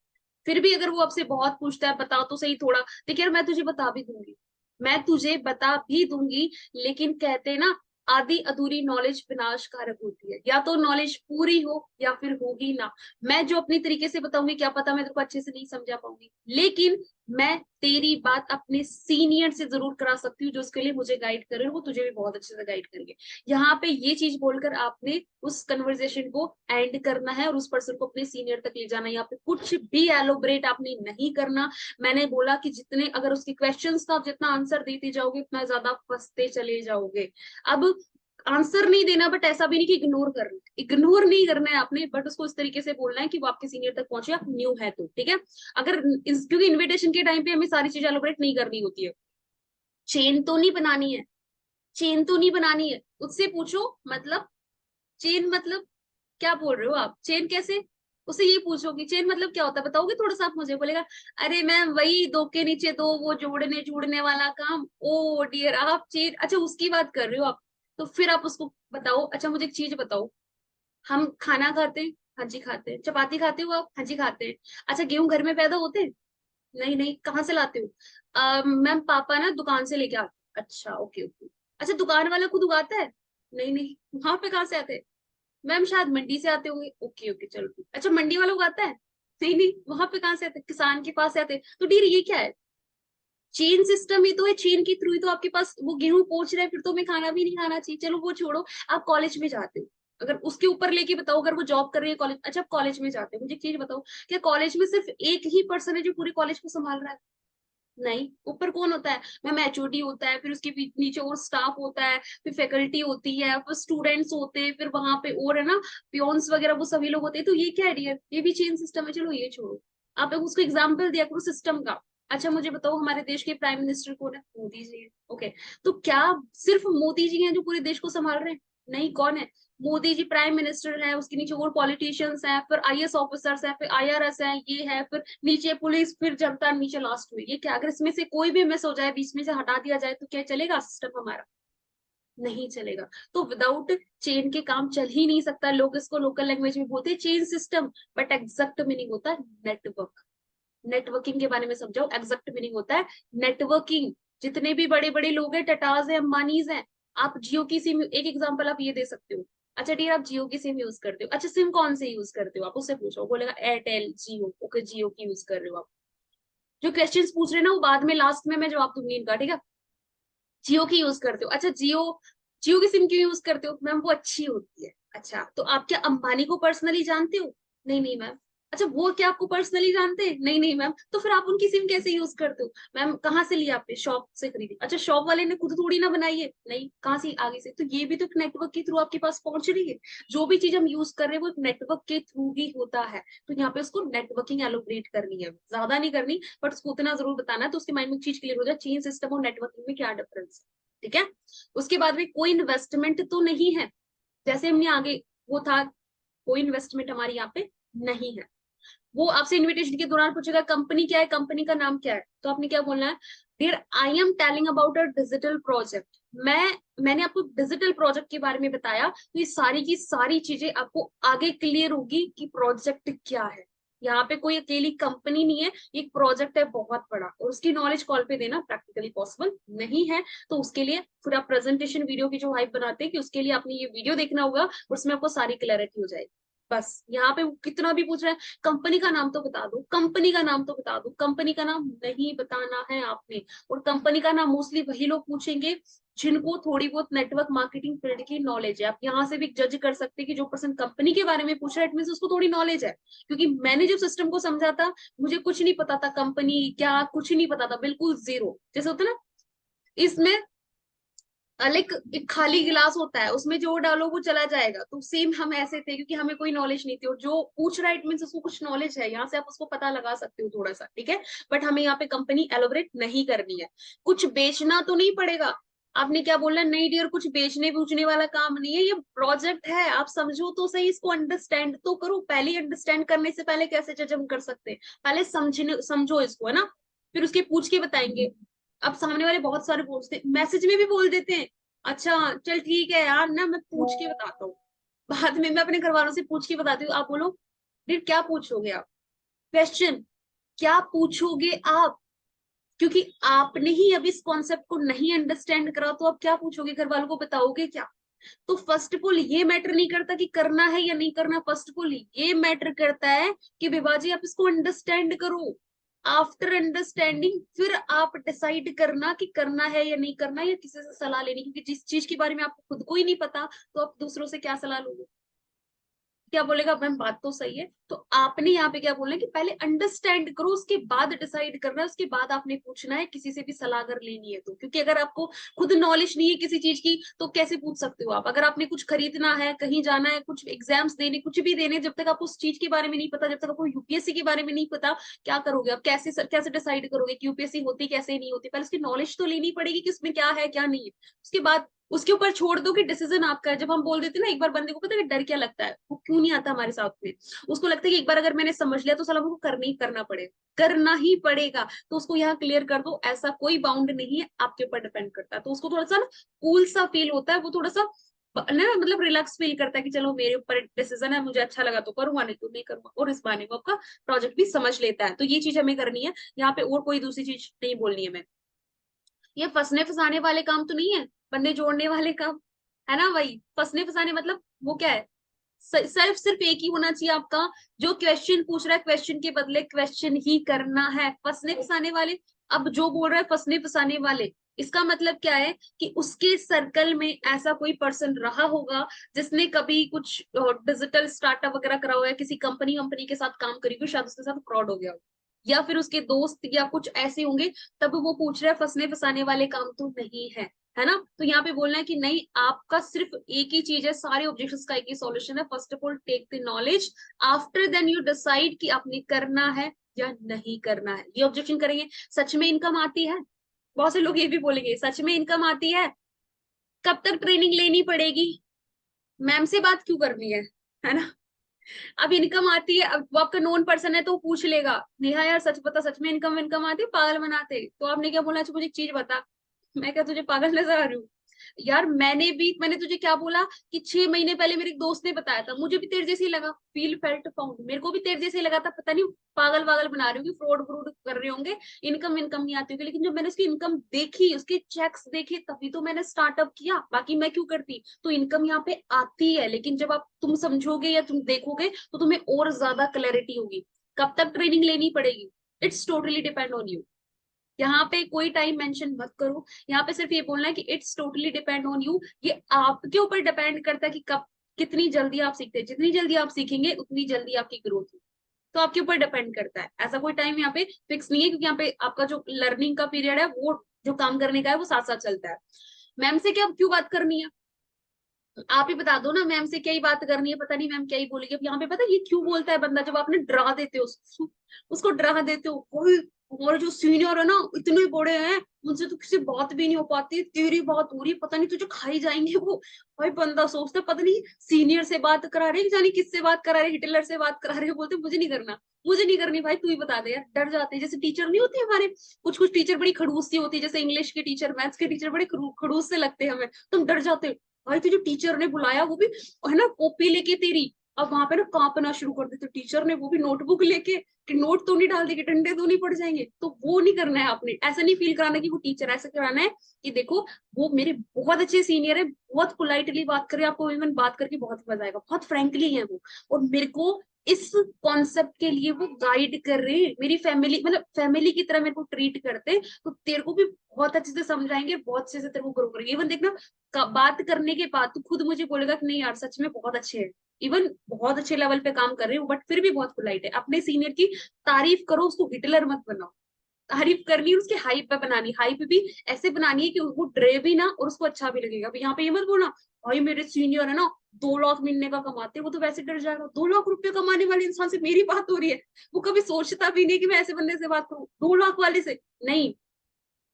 फिर भी अगर वो आपसे बहुत पूछता है बताओ तो सही थोड़ा, देखिए यार मैं तुझे बता भी दूंगी, मैं तुझे बता भी दूंगी, लेकिन कहते हैं ना आधी अधूरी नॉलेज विनाशकारक होती है। या तो नॉलेज पूरी हो या फिर होगी ना। मैं जो अपनी तरीके से बताऊंगी, क्या पता मैं तेरे को अच्छे से नहीं समझा पाऊंगी, लेकिन मैं तेरी बात अपने सीनियर से जरूर करा सकती हूँ, जो उसके लिए मुझे गाइड करे, वो तुझे भी बहुत अच्छे से गाइड करेंगे। यहाँ पे ये चीज बोलकर आपने उस कन्वर्सेशन को एंड करना है और उस पर्सन को अपने सीनियर तक ले जाना है। यहाँ पे कुछ भी एलोबरेट आपने नहीं करना। मैंने बोला कि जितने अगर उसके क्वेश्चंस का आप जितना आंसर देते जाओगे उतना ज्यादा फंसते चले जाओगे। अब आंसर नहीं देना, बट ऐसा भी नहीं कि इग्नोर करना, इग्नोर नहीं करना है आपने, बट उसको इस तरीके से बोलना है कि वो आपके सीनियर तक पहुंचे, आप न्यू है तो ठीक है। अगर क्योंकि इन्विटेशन के टाइम पे हमें सारी चीजें एलोबरेट नहीं करनी होती है। चेन तो नहीं बनानी है, चेन तो नहीं बनानी है, उससे पूछो मतलब चेन मतलब क्या बोल रहे हो आप, चेन कैसे। उससे ये पूछोगी चेन मतलब क्या होता है बताओगे थोड़ा सा आप मुझे, बोलेगा अरे मैम वही दो के नीचे दो, वो जोड़ने जुड़ने वाला काम। ओ डियर, आप चेन, अच्छा उसकी बात कर रहे हो आप। तो फिर आप उसको बताओ, अच्छा मुझे एक चीज बताओ, हम खाना खाते हैं, हाँ जी खाते हैं। चपाती खाते हो आप, हाँ जी खाते हैं। अच्छा गेहूं घर में पैदा होते हैं, नहीं नहीं, कहाँ से लाते हो। मैम पापा ना दुकान से लेके आते हैं। अच्छा ओके ओके। अच्छा दुकान वाला खुद उगाता है, नहीं नहीं, वहां पे कहाँ से आते हैं। मैम शायद मंडी से आते होंगे, ओके ओके चलो ठीक। अच्छा मंडी वाला उगाता है, नहीं नहीं, वहां पे कहाँ से आते हैं, किसान के पास से आते हैं। तो डीर ये क्या है, चेन सिस्टम ही तो है, चेन के थ्रू ही तो आपके पास वो गेहूं पहुंच रहा है, फिर तो हमें खाना भी नहीं खाना चाहिए। चलो वो छोड़ो, आप कॉलेज में जाते हो, अगर उसके ऊपर लेके बताओ, अगर वो जॉब कर रही है कॉलेज, अच्छा आप कॉलेज में जाते हो, मुझे एक चीज बताओ, क्या कॉलेज में सिर्फ एक ही पर्सन है जो पूरे कॉलेज को संभाल रहा है। नहीं, ऊपर कौन होता है, मैम एचओडी होता है, फिर उसके नीचे और स्टाफ होता है, फिर फैकल्टी होती है, फिर स्टूडेंट्स होते हैं, फिर वहां पे और है ना पियोन्स वगैरह, वो सभी लोग होते हैं। तो ये क्या है डियर, ये भी चेन सिस्टम है। चलो ये छोड़ो, आप एक उसको एग्जाम्पल दिया करो सिस्टम का। अच्छा मुझे बताओ हमारे देश के प्राइम मिनिस्टर कौन है, मोदी जी है। ओके, तो क्या सिर्फ मोदी जी हैं जो पूरे देश को संभाल रहे हैं, नहीं, कौन है, मोदी जी प्राइम मिनिस्टर है, उसके नीचे और पॉलिटिशियंस हैं, फिर आईएएस ऑफिसर्स हैं, फिर आईआरएस है, ये है, फिर नीचे पुलिस, फिर जनता, नीचे लास्ट में ये क्या। अगर इसमें से कोई भी मिस हो जाए, बीच में से हटा दिया जाए, तो क्या चलेगा सिस्टम हमारा, नहीं चलेगा। तो विदाउट चेन के काम चल ही नहीं सकता। लोग इसको लोकल लैंग्वेज में बोलते हैं chain system, but exact meaning होता है नेटवर्क। नेटवर्किंग के बारे में समझाओ, एग्जैक्ट मीनिंग होता है नेटवर्किंग। जितने भी बड़े बड़े लोग हैं, टाटाज है, अंबानीज हैं, आप जियो की सिम, एक एग्जांपल आप ये दे सकते हो। अच्छा डियर आप जियो की सिम यूज करते हो, अच्छा सिम कौन से यूज करते हो, आप उससे पूछो, बोलेगा एयरटेल जियो, ओके जियो की यूज कर रहे हो आप। जो क्वेश्चंस पूछ रहे हैं ना वो बाद में लास्ट में मैं जवाब दूंगी इनका, ठीक है। जियो की यूज करते हो, अच्छा जियो, जियो की सिम क्यों यूज करते हो, मैम वो अच्छी होती है। अच्छा तो आप क्या अंबानी को पर्सनली जानते हो, नहीं नहीं मैम। अच्छा वो क्या आपको पर्सनली जानते हैं, नहीं नहीं मैम। तो फिर आप उनकी सिम कैसे यूज करते हो, मैम कहाँ से लिया आपने, शॉप से खरीदी। अच्छा शॉप वाले ने खुद थोड़ी ना बनाई है, नहीं, कहाँ से, आगे से। तो ये भी तो नेटवर्क के थ्रू आपके पास पहुंच रही है। जो भी चीज हम यूज कर रहे हैं वो एक नेटवर्क के थ्रू ही होता है। तो यहाँ पे उसको नेटवर्किंग एलोबरेट करनी है, ज्यादा नहीं करनी, बट उसको उतना जरूर बताना है, तो उसके माइंड में चीज क्लियर हो जाए, चेन सिस्टम और नेटवर्किंग में क्या डिफरेंस है, ठीक है। उसके बाद में कोई इन्वेस्टमेंट तो नहीं है, जैसे हमने आगे वो था, कोई इन्वेस्टमेंट हमारी यहाँ पे नहीं है। वो आपसे इनविटेशन के दौरान पूछेगा कंपनी क्या है, कंपनी का नाम क्या है, तो आपने क्या बोलना है, dear I am telling about a digital project. मैंने आपको डिजिटल प्रोजेक्ट के बारे में बताया, तो ये सारी की सारी चीजें आपको आगे क्लियर होगी कि प्रोजेक्ट क्या है। यहाँ पे कोई अकेली कंपनी नहीं है, एक प्रोजेक्ट है बहुत बड़ा, और उसकी नॉलेज कॉल पे देना प्रैक्टिकली पॉसिबल नहीं है। तो उसके लिए फिर आप प्रेजेंटेशन वीडियो की जो हाइप बनाते हैं, कि उसके लिए आपने ये वीडियो देखना होगा, और उसमें आपको सारी क्लैरिटी हो जाएगी। बस यहाँ पे कितना भी पूछ रहा है, कंपनी का नाम तो बता दो, कंपनी का नाम तो बता दो, कंपनी का नाम नहीं बताना है आपने। और कंपनी का नाम मोस्टली वही लोग पूछेंगे जिनको थोड़ी बहुत नेटवर्क मार्केटिंग फील्ड की नॉलेज है। आप यहाँ से भी जज कर सकते हैं कि जो पर्सन कंपनी के बारे में पूछ रहा है, इट मीन उसको थोड़ी नॉलेज है। क्योंकि मैंने जो सिस्टम को समझा था, मुझे कुछ नहीं पता था कंपनी क्या, कुछ नहीं पता था, बिल्कुल जीरो। जैसे होता है ना, इसमें लाइक एक खाली गिलास होता है, उसमें जो डालो वो चला जाएगा, तो सेम हम ऐसे थे, क्योंकि हमें कोई नॉलेज नहीं थी, और जो पूछ रहा है इट मीन उसको कुछ नॉलेज है, यहाँ से आप उसको पता लगा सकते हो थोड़ा सा, ठीक है। बट हमें यहाँ पे कंपनी एलोबरेट नहीं करनी है। कुछ बेचना तो नहीं पड़ेगा, आपने क्या बोलना, नहीं डियर कुछ बेचने पूछने वाला काम नहीं है, ये प्रोजेक्ट है, आप समझो तो सही, इसको अंडरस्टैंड तो करो। पहले अंडरस्टैंड करने से पहले कैसे जज हम कर सकते हैं, पहले समझने, समझो इसको, है ना, फिर उसके पूछ के बताएंगे। अब सामने वाले बहुत सारे पूछते, मैसेज में भी बोल देते हैं, अच्छा चल ठीक है यार ना, मैं पूछ के बताता हूँ, बाद में मैं अपने घर वालों से पूछ के बताती हूँ। आप बोलो फिर क्या पूछोगे आप, क्वेश्चन क्या पूछोगे आप, क्योंकि आपने ही अब इस कॉन्सेप्ट को नहीं अंडरस्टैंड करा, तो आप क्या पूछोगे घर वालों को, बताओगे क्या? तो फर्स्ट ऑफ ऑल ये मैटर नहीं करता कि करना है या नहीं करना, फर्स्ट ऑफ ऑल ये मैटर करता है कि विभाजी आप इसको अंडरस्टैंड करो। आफ्टर अंडरस्टैंडिंग फिर आप डिसाइड करना कि करना है या नहीं करना, या किसी से सलाह लेनी, क्योंकि जिस चीज के बारे में आपको खुद को ही नहीं पता तो आप दूसरों से क्या सलाह लोगे? क्या बोलेगा मैम बात तो सही है। तो आपने यहाँ पे क्या बोलना है कि पहले अंडरस्टैंड करो, उसके बाद डिसाइड करना है, उसके बाद आपने पूछना है किसी से भी सलाह अगर लेनी है तो। क्योंकि अगर आपको खुद नॉलेज नहीं है किसी चीज की तो कैसे पूछ सकते हो आप? अगर आपने कुछ खरीदना है, कहीं जाना है, कुछ एग्जाम्स देने, कुछ भी देने, जब तक आपको उस चीज के बारे में नहीं पता, जब तक आपको यूपीएससी के बारे में नहीं पता, क्या करोगे आप? कैसे कैसे डिसाइड करोगे कि यूपीएससी होती कैसे नहीं होती? पहले उसकी नॉलेज तो लेनी पड़ेगी कि उसमें क्या है क्या नहीं है, उसके बाद उसके ऊपर छोड़ दो कि डिसीजन आपका है। जब हम बोल देते ना, एक बार बंदे को पता है डर क्या लगता है, वो क्यों नहीं आता हमारे साथ में, उसको लगता है कि एक बार अगर मैंने समझ लिया तो साला मुझको करना ही करना पड़ेगा, करना ही पड़ेगा। तो उसको यहाँ क्लियर कर दो, ऐसा कोई बाउंड नहीं है, आपके ऊपर डिपेंड करता है। तो उसको थोड़ा सा ना कूल सा फील होता है, वो थोड़ा सा ना मतलब रिलैक्स फील करता है कि चलो मेरे ऊपर डिसीजन है, मुझे अच्छा लगा तो करूंगा, नहीं तो नहीं करूंगा, और इस बहाने वो आपका प्रोजेक्ट भी समझ लेता है। तो ये चीज हमें करनी है यहाँ पे, और कोई दूसरी चीज नहीं बोलनी है मैं। ये फंसने फंसाने वाले काम तो नहीं है, बंदे जोड़ने वाले काम है ना भाई। फंसने फंसाने मतलब वो क्या है? सिर्फ सिर्फ एक ही होना चाहिए आपका, जो क्वेश्चन पूछ रहा है क्वेश्चन के बदले क्वेश्चन ही करना है। फंसने फंसाने वाले, अब जो बोल रहा है फंसने फंसाने वाले, इसका मतलब क्या है कि उसके सर्कल में ऐसा कोई पर्सन रहा होगा जिसने कभी कुछ डिजिटल स्टार्टअप वगैरह करा हुआ है, किसी कंपनी वंपनी के साथ काम करी हुई, शायद उसके साथ फ्रॉड हो गया हो, या फिर उसके दोस्त या कुछ ऐसे होंगे, तब वो पूछ रहा है। फंसने फंसाने वाले काम तो नहीं है ना। तो यहाँ पे बोलना है कि नहीं, आपका सिर्फ एक ही चीज है, सारे ऑब्जेक्शंस का एक ही सॉल्यूशन है। First of all take the knowledge, after then you decide कि आपने करना है या नहीं करना है। ये ऑब्जेक्शन करेंगे, सच में इनकम आती है? बहुत से लोग ये भी बोलेंगे सच में इनकम आती है, कब तक ट्रेनिंग लेनी पड़ेगी, मैम से बात क्यों करनी है ना। अब इनकम आती है, अब वो आपका नोन पर्सन है तो पूछ लेगा, नेहा यार सच बता, सच में इनकम इनकम आती है, पागल बनाते। तो आपने क्या बोला, अच्छा मुझे एक चीज बता। मैं क्या तुझे पागल नजर आ रही हूँ? यार मैंने तुझे क्या बोला कि 6 महीने पहले मेरे एक दोस्त ने बताया था, मुझे भी तेरे जैसे ही लगा, फील फेल्ट फाउंड, मेरे को भी तेरे जैसे ही लगा था। पता नहीं पागल पागल बना रही होंगे, फ्रॉड फ्रूड कर रहे होंगे, इनकम इनकम नहीं आती होगी। लेकिन जब मैंने उसकी इनकम देखी, उसके चेक्स देखे, तभी तो मैंने स्टार्टअप किया, बाकी मैं क्यों करती? तो इनकम यहाँ पे आती है, लेकिन जब आप तुम समझोगे या तुम देखोगे तो तुम्हें और ज्यादा क्लैरिटी होगी। कब तक ट्रेनिंग लेनी पड़ेगी, it's totally depend on you. यहाँ पे कोई टाइम मेंशन मत करो, यहाँ पे सिर्फ ये बोलना है कि it's totally depend on you. ये आपके ऊपर डिपेंड करता है कि कब, कितनी जल्दी आप सीखते हैं। जितनी जल्दी आप सीखेंगे उतनी जल्दी आपकी ग्रोथ होगी। तो आपके ऊपर डिपेंड करता है, ऐसा कोई टाइम यहाँ पे फिक्स नहीं है, क्योंकि यहाँ पे आपका जो लर्निंग का पीरियड है, वो जो काम करने का है, वो साथ साथ चलता है। मैम से क्या क्यों बात करनी है, आप ही बता दो ना, मैम से क्या ही बात करनी है, पता नहीं मैम क्या ही बोलेगी। अब यहाँ पे पता है ये क्यों बोलता है बंदा, जब आपने डरा देते हो उसको डरा देते हो, कोई हमारे जो सीनियर है ना इतने बड़े हैं, उनसे तो किसी बात भी नहीं हो पाती, तेरी बात हो रही है, पता नहीं तुझे खाई जाएंगे वो। भाई बंदा सोचता है पता नहीं सीनियर से बात करा रहे, जानी किससे बात करा रहे, हिटलर से बात करा रहे, बोलते मुझे नहीं करना, मुझे नहीं करनी। भाई तू ही बता दे यार, डर जाते हैं। जैसे टीचर नहीं होते हमारे, कुछ कुछ टीचर बड़ी खड़ूस सी होती है, जैसे इंग्लिश के टीचर, मैथ्स के टीचर बड़े खड़ूस से लगते हैं हमें, तुम डर जाते हो। भाई तुझे टीचर ने बुलाया, वो भी है ना कॉपी लेके तेरी, अब वहां पे ना कांपना शुरू कर देते टीचर ने, वो भी नोटबुक लेके, कि नोट तो नहीं डाल देंगे, डंडे तो नहीं पड़ जाएंगे। तो वो नहीं करना है आपने, ऐसा नहीं फील कराना कि वो टीचर, ऐसा कराना है कि देखो वो मेरे बहुत अच्छे सीनियर है, बहुत पोलाइटली बात करे, आपको इवन बात करके बहुत मजा आएगा, बहुत फ्रेंकली है वो, और मेरे को इस कॉन्सेप्ट के लिए वो गाइड कर रहे हैं, मेरी फैमिली मतलब फैमिली की तरह मेरे को ट्रीट करते हैं, तो तेरे को भी बहुत अच्छे से समझाएंगे, बहुत अच्छे से तेरे को ग्रो करेंगे। इवन देखना बात करने के बाद तू खुद मुझे बोलेगा कि नहीं यार सच में बहुत अच्छे है, इवन बहुत अच्छे लेवल पे काम कर रहे हो, बट फिर भी बहुत पोलाइट है। अपने सीनियर की तारीफ करो, उसको हिटलर मत बनाओ। तारीफ करनी है उसकी हाइप पे बनानी, हाइप भी ऐसे बनानी है कि वो डरे भी ना और उसको अच्छा भी लगेगा। अब यहाँ पे ये मत बोलना भाई मेरे सीनियर है ना 2 लाख महीने का कमाते, वो तो वैसे डर जाएगा, 2 लाख रुपए कमाने वाले इंसान से मेरी बात हो रही है, वो कभी सोचता भी नहीं कि मैं ऐसे बंदे से बात करूं 2 लाख वाले से, नहीं।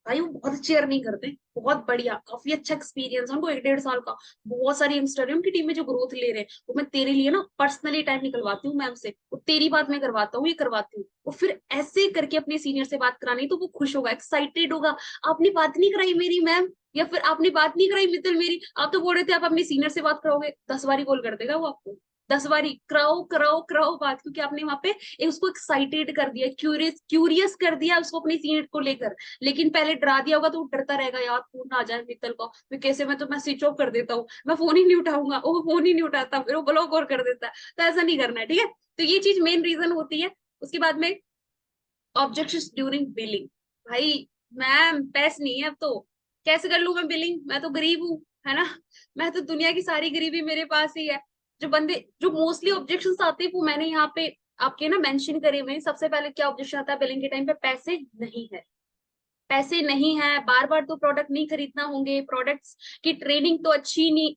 भाई वो बहुत अच्छी अर्निंग करते हैं, बहुत बढ़िया, काफी अच्छा एक्सपीरियंस है उनको, 1 1.5 साल का, बहुत सारी यंगस्टर है उनकी टीम में जो ग्रोथ ले रहे हैं। वो मैं तेरे लिए ना पर्सनली टाइम निकलवाती हूँ मैम से, वो तेरी बात मैं करवाता हूँ, ये करवाती हूँ, और फिर ऐसे करके अपने सीनियर से बात करानी, तो वो खुश होगा, एक्साइटेड होगा। आपने बात नहीं कराई मेरी मैम, या फिर आपने बात नहीं कराई मित्तल मेरी, आप तो बोल रहे थे आप अपने सीनियर से बात कराओगे, 10 बारी कॉल कर देगा वो आपको, 10 बारी कराओ कराओ कराओ बात, क्योंकि आपने वहां पे उसको एक्साइटेड कर दिया, क्यूरियस क्यूरियस कर दिया उसको अपनी सीट को लेकर। लेकिन पहले डरा दिया होगा तो वो डरता रहेगा, यार फोन आ जाए मित्तल को, फिर कैसे मैं तो मैं स्विच ऑफ कर देता हूँ, मैं फोन ही नहीं उठाऊंगा, वो फोन ही नहीं उठाता, फिर वो ब्लॉक और कर देता है। तो ऐसा नहीं करना है, ठीक है। तो ये चीज मेन रीजन होती है। उसके बाद में ऑब्जेक्शन ड्यूरिंग बिलिंग। भाई मैम पैसे नहीं है अब तो, कैसे कर लूं मैं बिलिंग, मैं तो गरीब हूँ, है ना। मैं तो दुनिया की सारी गरीबी मेरे पास ही है। जो बंदे जो मोस्टली ऑब्जेक्शंस आते हैं वो मैंने यहाँ पे आपके ना मेंशन करे हुए हैं। सबसे पहले क्या ऑब्जेक्शन आता है बिलिंग के टाइम पे? पैसे नहीं है। पैसे नहीं है, बार बार तो प्रोडक्ट नहीं खरीदना होंगे, प्रोडक्ट्स की ट्रेनिंग तो अच्छी नहीं,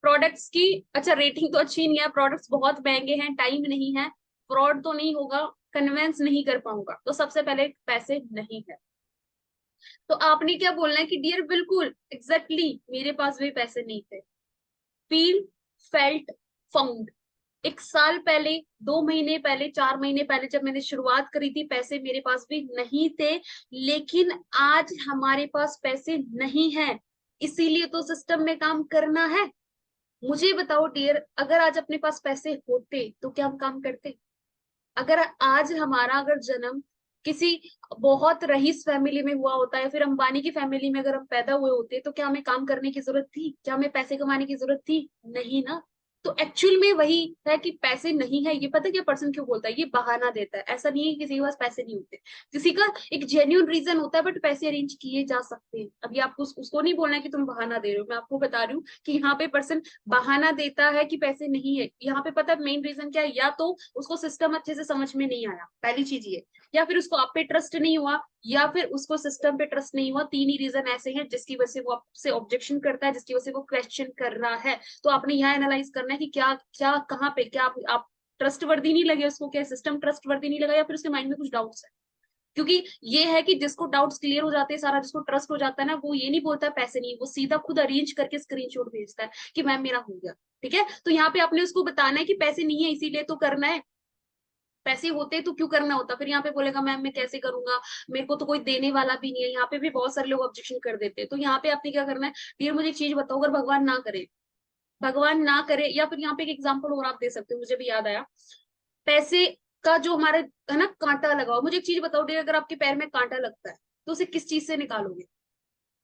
प्रोडक्ट्स की अच्छा रेटिंग तो अच्छी नहीं है, प्रोडक्ट्स बहुत महंगे हैं, टाइम नहीं है, फ्रॉड तो नहीं होगा, कन्वेंस नहीं कर पाऊंगा। तो सबसे पहले पैसे नहीं है। तो आपने क्या बोलना है कि डियर बिल्कुल एग्जैक्टली मेरे पास भी पैसे नहीं थे। Feel, felt, found. 1 साल पहले, 2 महीने पहले, 4 महीने पहले जब मैंने शुरुआत करी थी पैसे मेरे पास भी नहीं थे, लेकिन आज हमारे पास पैसे नहीं है, इसीलिए तो सिस्टम में काम करना है। मुझे बताओ डियर, अगर आज अपने पास पैसे होते तो क्या हम काम करते? अगर आज हमारा अगर जन्म किसी बहुत रईस फैमिली में हुआ होता है, फिर अंबानी की फैमिली में अगर हम पैदा हुए होते, तो क्या हमें काम करने की जरूरत थी? क्या हमें पैसे कमाने की जरूरत थी? नहीं ना। तो एक्चुअल में वही है कि पैसे नहीं है। ये पता क्या पर्सन क्यों बोलता है? ये बहाना देता है। ऐसा नहीं है कि किसी के पास पैसे नहीं होते, किसी का एक जेन्युइन रीजन होता है, बट पैसे अरेंज किए जा सकते हैं। अभी आपको उसको नहीं बोलना है कि तुम बहाना दे रहे हो, मैं आपको बता रही हूँ कि यहाँ पे पर्सन बहाना देता है कि पैसे नहीं है। यहाँ पे पता है मेन रीजन क्या है? या तो उसको सिस्टम अच्छे से समझ में नहीं आया, पहली चीज ये, या फिर उसको आप पे ट्रस्ट नहीं हुआ, या फिर उसको सिस्टम पे ट्रस्ट नहीं हुआ। तीन ही रीजन ऐसे हैं जिसकी वजह से वो आपसे ऑब्जेक्शन करता है, जिसकी वजह से वो क्वेश्चन कर रहा है। तो आपने यहाँ एनालाइज करना है कि क्या क्या कहाँ पे क्या आप ट्रस्ट वर्दी नहीं लगे उसको, क्या सिस्टम ट्रस्ट वर्दी नहीं लगा, या फिर उसके माइंड में कुछ डाउट्स है। क्योंकि ये है कि जिसको डाउट्स क्लियर हो जाते हैं सारा, जिसको ट्रस्ट हो जाता है ना, वो ये नहीं बोलता पैसे नहीं, वो सीधा खुद अरेंज करके स्क्रीनशॉट भेजता है कि मैम मेरा हो गया। ठीक है, तो यहाँ पे आपने उसको बताना है कि पैसे नहीं है इसीलिए तो करना है, पैसे होते तो क्यों करना होता। फिर यहाँ पे बोलेगा मैम मैं कैसे करूंगा, मेरे को तो कोई देने वाला भी नहीं है। यहाँ पे भी बहुत सारे लोग ऑब्जेक्शन कर देते हैं। तो यहाँ पे आपने क्या करना है, फिर मुझे एक चीज बताओ, अगर भगवान ना करे, भगवान ना करे, या फिर यहाँ पे एक एग्जाम्पल और आप दे सकते हो, मुझे भी याद आया, पैसे का जो हमारे है ना कांटा लगा हुआ। मुझे एक चीज बताओ डियर, अगर आपके पैर में कांटा लगता है तो उसे किस चीज से निकालोगे?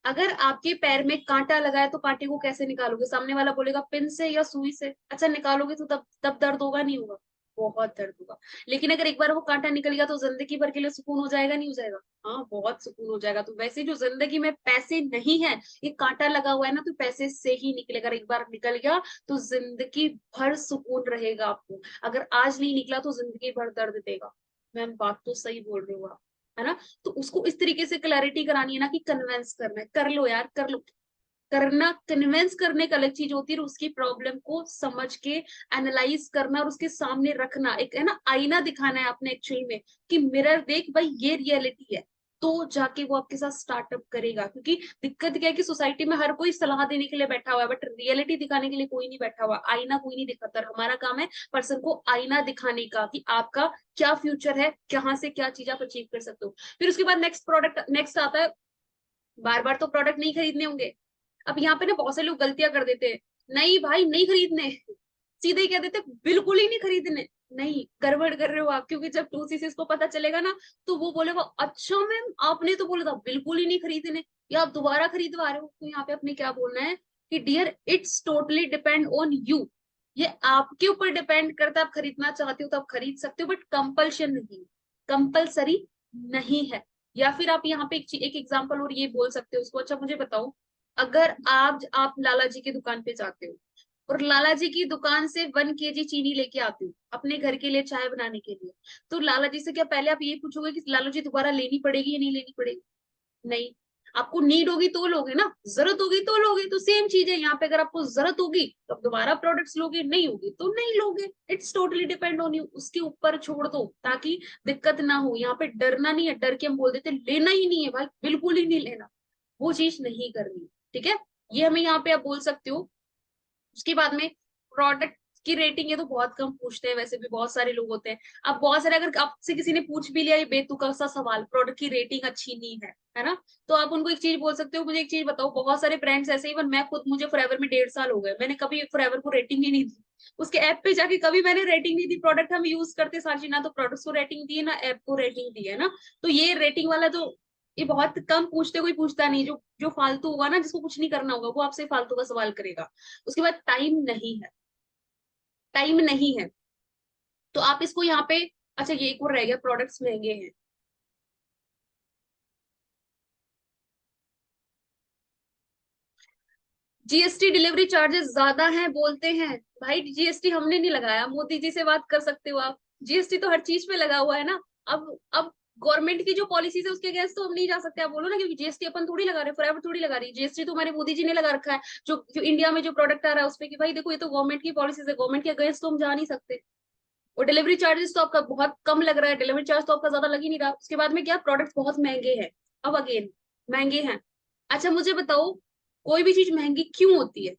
अगर आपके पैर में कांटा लगा है तो कांटे को कैसे निकालोगे? सामने वाला बोलेगा पिन से या सुई से। अच्छा निकालोगे तो तब तब दर्द होगा नहीं होगा? बहुत दर्द होगा। लेकिन अगर एक बार वो कांटा निकल गया तो जिंदगी भर के लिए सुकून हो जाएगा नहीं हो जाएगा? हाँ बहुत सुकून हो जाएगा। तो वैसे जो जिंदगी में पैसे नहीं है, ये कांटा लगा हुआ है ना, तो पैसे से ही निकलेगा। एक बार निकल गया तो जिंदगी भर सुकून रहेगा आपको। अगर आज नहीं निकला तो जिंदगी भर दर्द देगा। मैम बात तो सही बोल रहे हो आप, है ना। तो उसको इस तरीके से क्लैरिटी करानी है ना कि कन्विंस करना है, कर लो यार कर लो। करना कन्विंस करने का अलग चीज होती है, और उसकी प्रॉब्लम को समझ के एनालाइज करना और उसके सामने रखना, एक है ना आईना दिखाना है अपने एक्चुअल में कि मिरर देख भाई ये रियलिटी है। तो जाके वो आपके साथ स्टार्टअप करेगा। क्योंकि दिक्कत क्या है कि सोसाइटी में हर कोई सलाह देने के लिए बैठा हुआ है, बट रियलिटी दिखाने के लिए कोई नहीं बैठा हुआ, आईना कोई नहीं दिखाता। हमारा काम है पर्सन को आईना दिखाने का कि आपका क्या फ्यूचर है, कहाँ से क्या चीज आप अचीव कर सकते हो। फिर उसके बाद नेक्स्ट प्रोडक्ट नेक्स्ट आता है, बार बार तो प्रोडक्ट नहीं खरीदने होंगे। अब यहाँ पे ना बहुत से लोग गलतियां कर देते हैं, नहीं भाई नहीं खरीदने, सीधे ही कह देते बिल्कुल ही नहीं खरीदने। नहीं, गड़बड़ कर रहे हो आप, क्योंकि जब 2CC को पता चलेगा ना तो वो बोलेगा अच्छा मैम आपने तो बोला था बिल्कुल ही नहीं खरीदने, या आप दोबारा खरीदवा रहे हो। तो यहाँ पे अपने क्या बोलना है कि dear it's totally depend on you. ये आपके ऊपर डिपेंड करता है, आप खरीदना चाहते हो तो आप खरीद सकते हो, बट कंपल्शन नहीं, कंपल्सरी नहीं है। या फिर आप यहाँ पे एक एग्जांपल और ये बोल सकते हो उसको, अच्छा मुझे बताओ, अगर आप लाला जी की दुकान पे जाते हो और लाला जी की दुकान से 1 kg चीनी लेके आते हो अपने घर के लिए चाय बनाने के लिए, तो लाला जी से क्या पहले आप ये पूछोगे कि लाला जी दोबारा लेनी पड़ेगी या नहीं लेनी पड़ेगी? नहीं। आपको नीड होगी तो लोगे ना, जरूरत होगी तो लोगे। तो सेम चीज है यहाँ पे, अगर आपको जरूरत होगी तो आप दोबारा प्रोडक्ट्स लोगे, नहीं होगी तो नहीं लोगे। It's totally depend on you, उसके ऊपर छोड़ दो ताकि दिक्कत ना हो। यहाँ पे डरना नहीं है, डर के हम बोल देते लेना ही नहीं है भाई, बिल्कुल ही नहीं लेना, वो चीज नहीं करनी। ठीक है, ये हमें यहाँ पे आप बोल सकते हो। उसके बाद में प्रोडक्ट की रेटिंग, ये तो बहुत कम पूछते हैं, वैसे भी बहुत सारे लोग होते हैं। अब बहुत सारे अगर आपसे किसी ने पूछ भी लिया ये बेतुका सा सवाल, प्रोडक्ट की रेटिंग अच्छी नहीं है ना, तो आप उनको एक चीज बोल सकते हो, मुझे एक चीज बताओ, बहुत सारे ब्रांड्स ऐसे, इवन मैं खुद, मुझे फॉरएवर में 1.5 साल हो गए, मैंने कभी फॉरएवर को रेटिंग ही नहीं दी। उसके ऐप पे जाके कभी मैंने रेटिंग नहीं दी। प्रोडक्ट हम यूज करते सारी, ना तो प्रोडक्ट्स को रेटिंग दी है ना ऐप को रेटिंग दी है ना। तो ये रेटिंग वाला तो ये बहुत कम पूछते, कोई पूछता नहीं। जो जो फालतू होगा ना, जिसको कुछ नहीं करना होगा, वो आपसे फालतू का सवाल करेगा। उसके बाद टाइम नहीं है, टाइम नहीं है। तो आप इसको यहाँ पे, अच्छा ये एक और रह गया, प्रोडक्ट्स महंगे हैं। जीएसटी डिलीवरी चार्जेस ज्यादा हैं बोलते हैं। भाई जीएसटी हमने नहीं लगाया, मोदी जी से बात कर सकते हो आप। जीएसटी तो हर चीज पे लगा हुआ है ना। अब गवर्नमेंट की जो पॉलिसीज है उसके अगेंस्ट तो हम नहीं जा सकते। आप बोलो ना, क्योंकि जीएसटी अपन थोड़ी लगा रहे, फॉरएवर थोड़ी लगा रही। जीएसटी तो हमारे मोदी जी ने लगा रखा है। जो इंडिया में जो प्रोडक्ट आ रहा है उस पे, कि भाई देखो ये तो गवर्नमेंट की पॉलिसीज है, गवर्नमेंट के अगेंस्ट तो हम जा नहीं सकते। और डिलीवरी चार्जेस तो आपका बहुत कम लग रहा है, डिलीवरी चार्ज तो आपका ज्यादा लग ही नहीं रहा। उसके बाद में क्या, प्रोडक्ट बहुत महंगे हैं। अब अगेन महंगे हैं। अच्छा मुझे बताओ, कोई भी चीज महंगी क्यों होती है?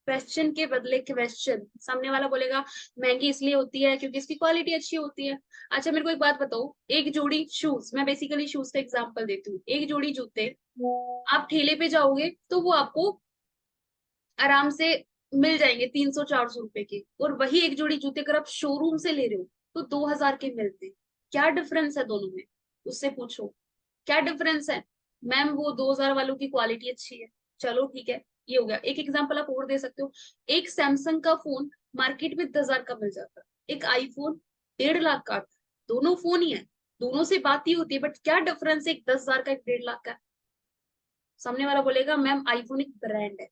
क्वेश्चन के बदले क्वेश्चन। सामने वाला बोलेगा महंगी इसलिए होती है क्योंकि इसकी क्वालिटी अच्छी होती है। अच्छा मेरे को एक बात बताओ, एक जोड़ी शूज, मैं बेसिकली शूज का एग्जांपल देती हूँ। एक जोड़ी जूते आप ठेले पे जाओगे तो वो आपको आराम से मिल जाएंगे 300-400 रुपए के। और वही एक जोड़ी जूते अगर आप शोरूम से ले रहे हो तो 2000 के मिलते हैं। क्या डिफरेंस है दोनों में? उससे पूछो क्या डिफरेंस है। मैम वो 2000 वालों की क्वालिटी अच्छी है। चलो ठीक है, ये हो गया। एक एग्जांपल आप और दे सकते हो। एक सैमसंग का फोन मार्केट में 10,000 का मिल जाता है, एक आईफोन 1.5 लाख का आता है। दोनों फोन ही है, दोनों से बात ही होती है, बट क्या डिफरेंस है, एक 10,000 का, एक 1.5 लाख का। सामने वाला बोलेगा मैम आईफोन एक ब्रांड है।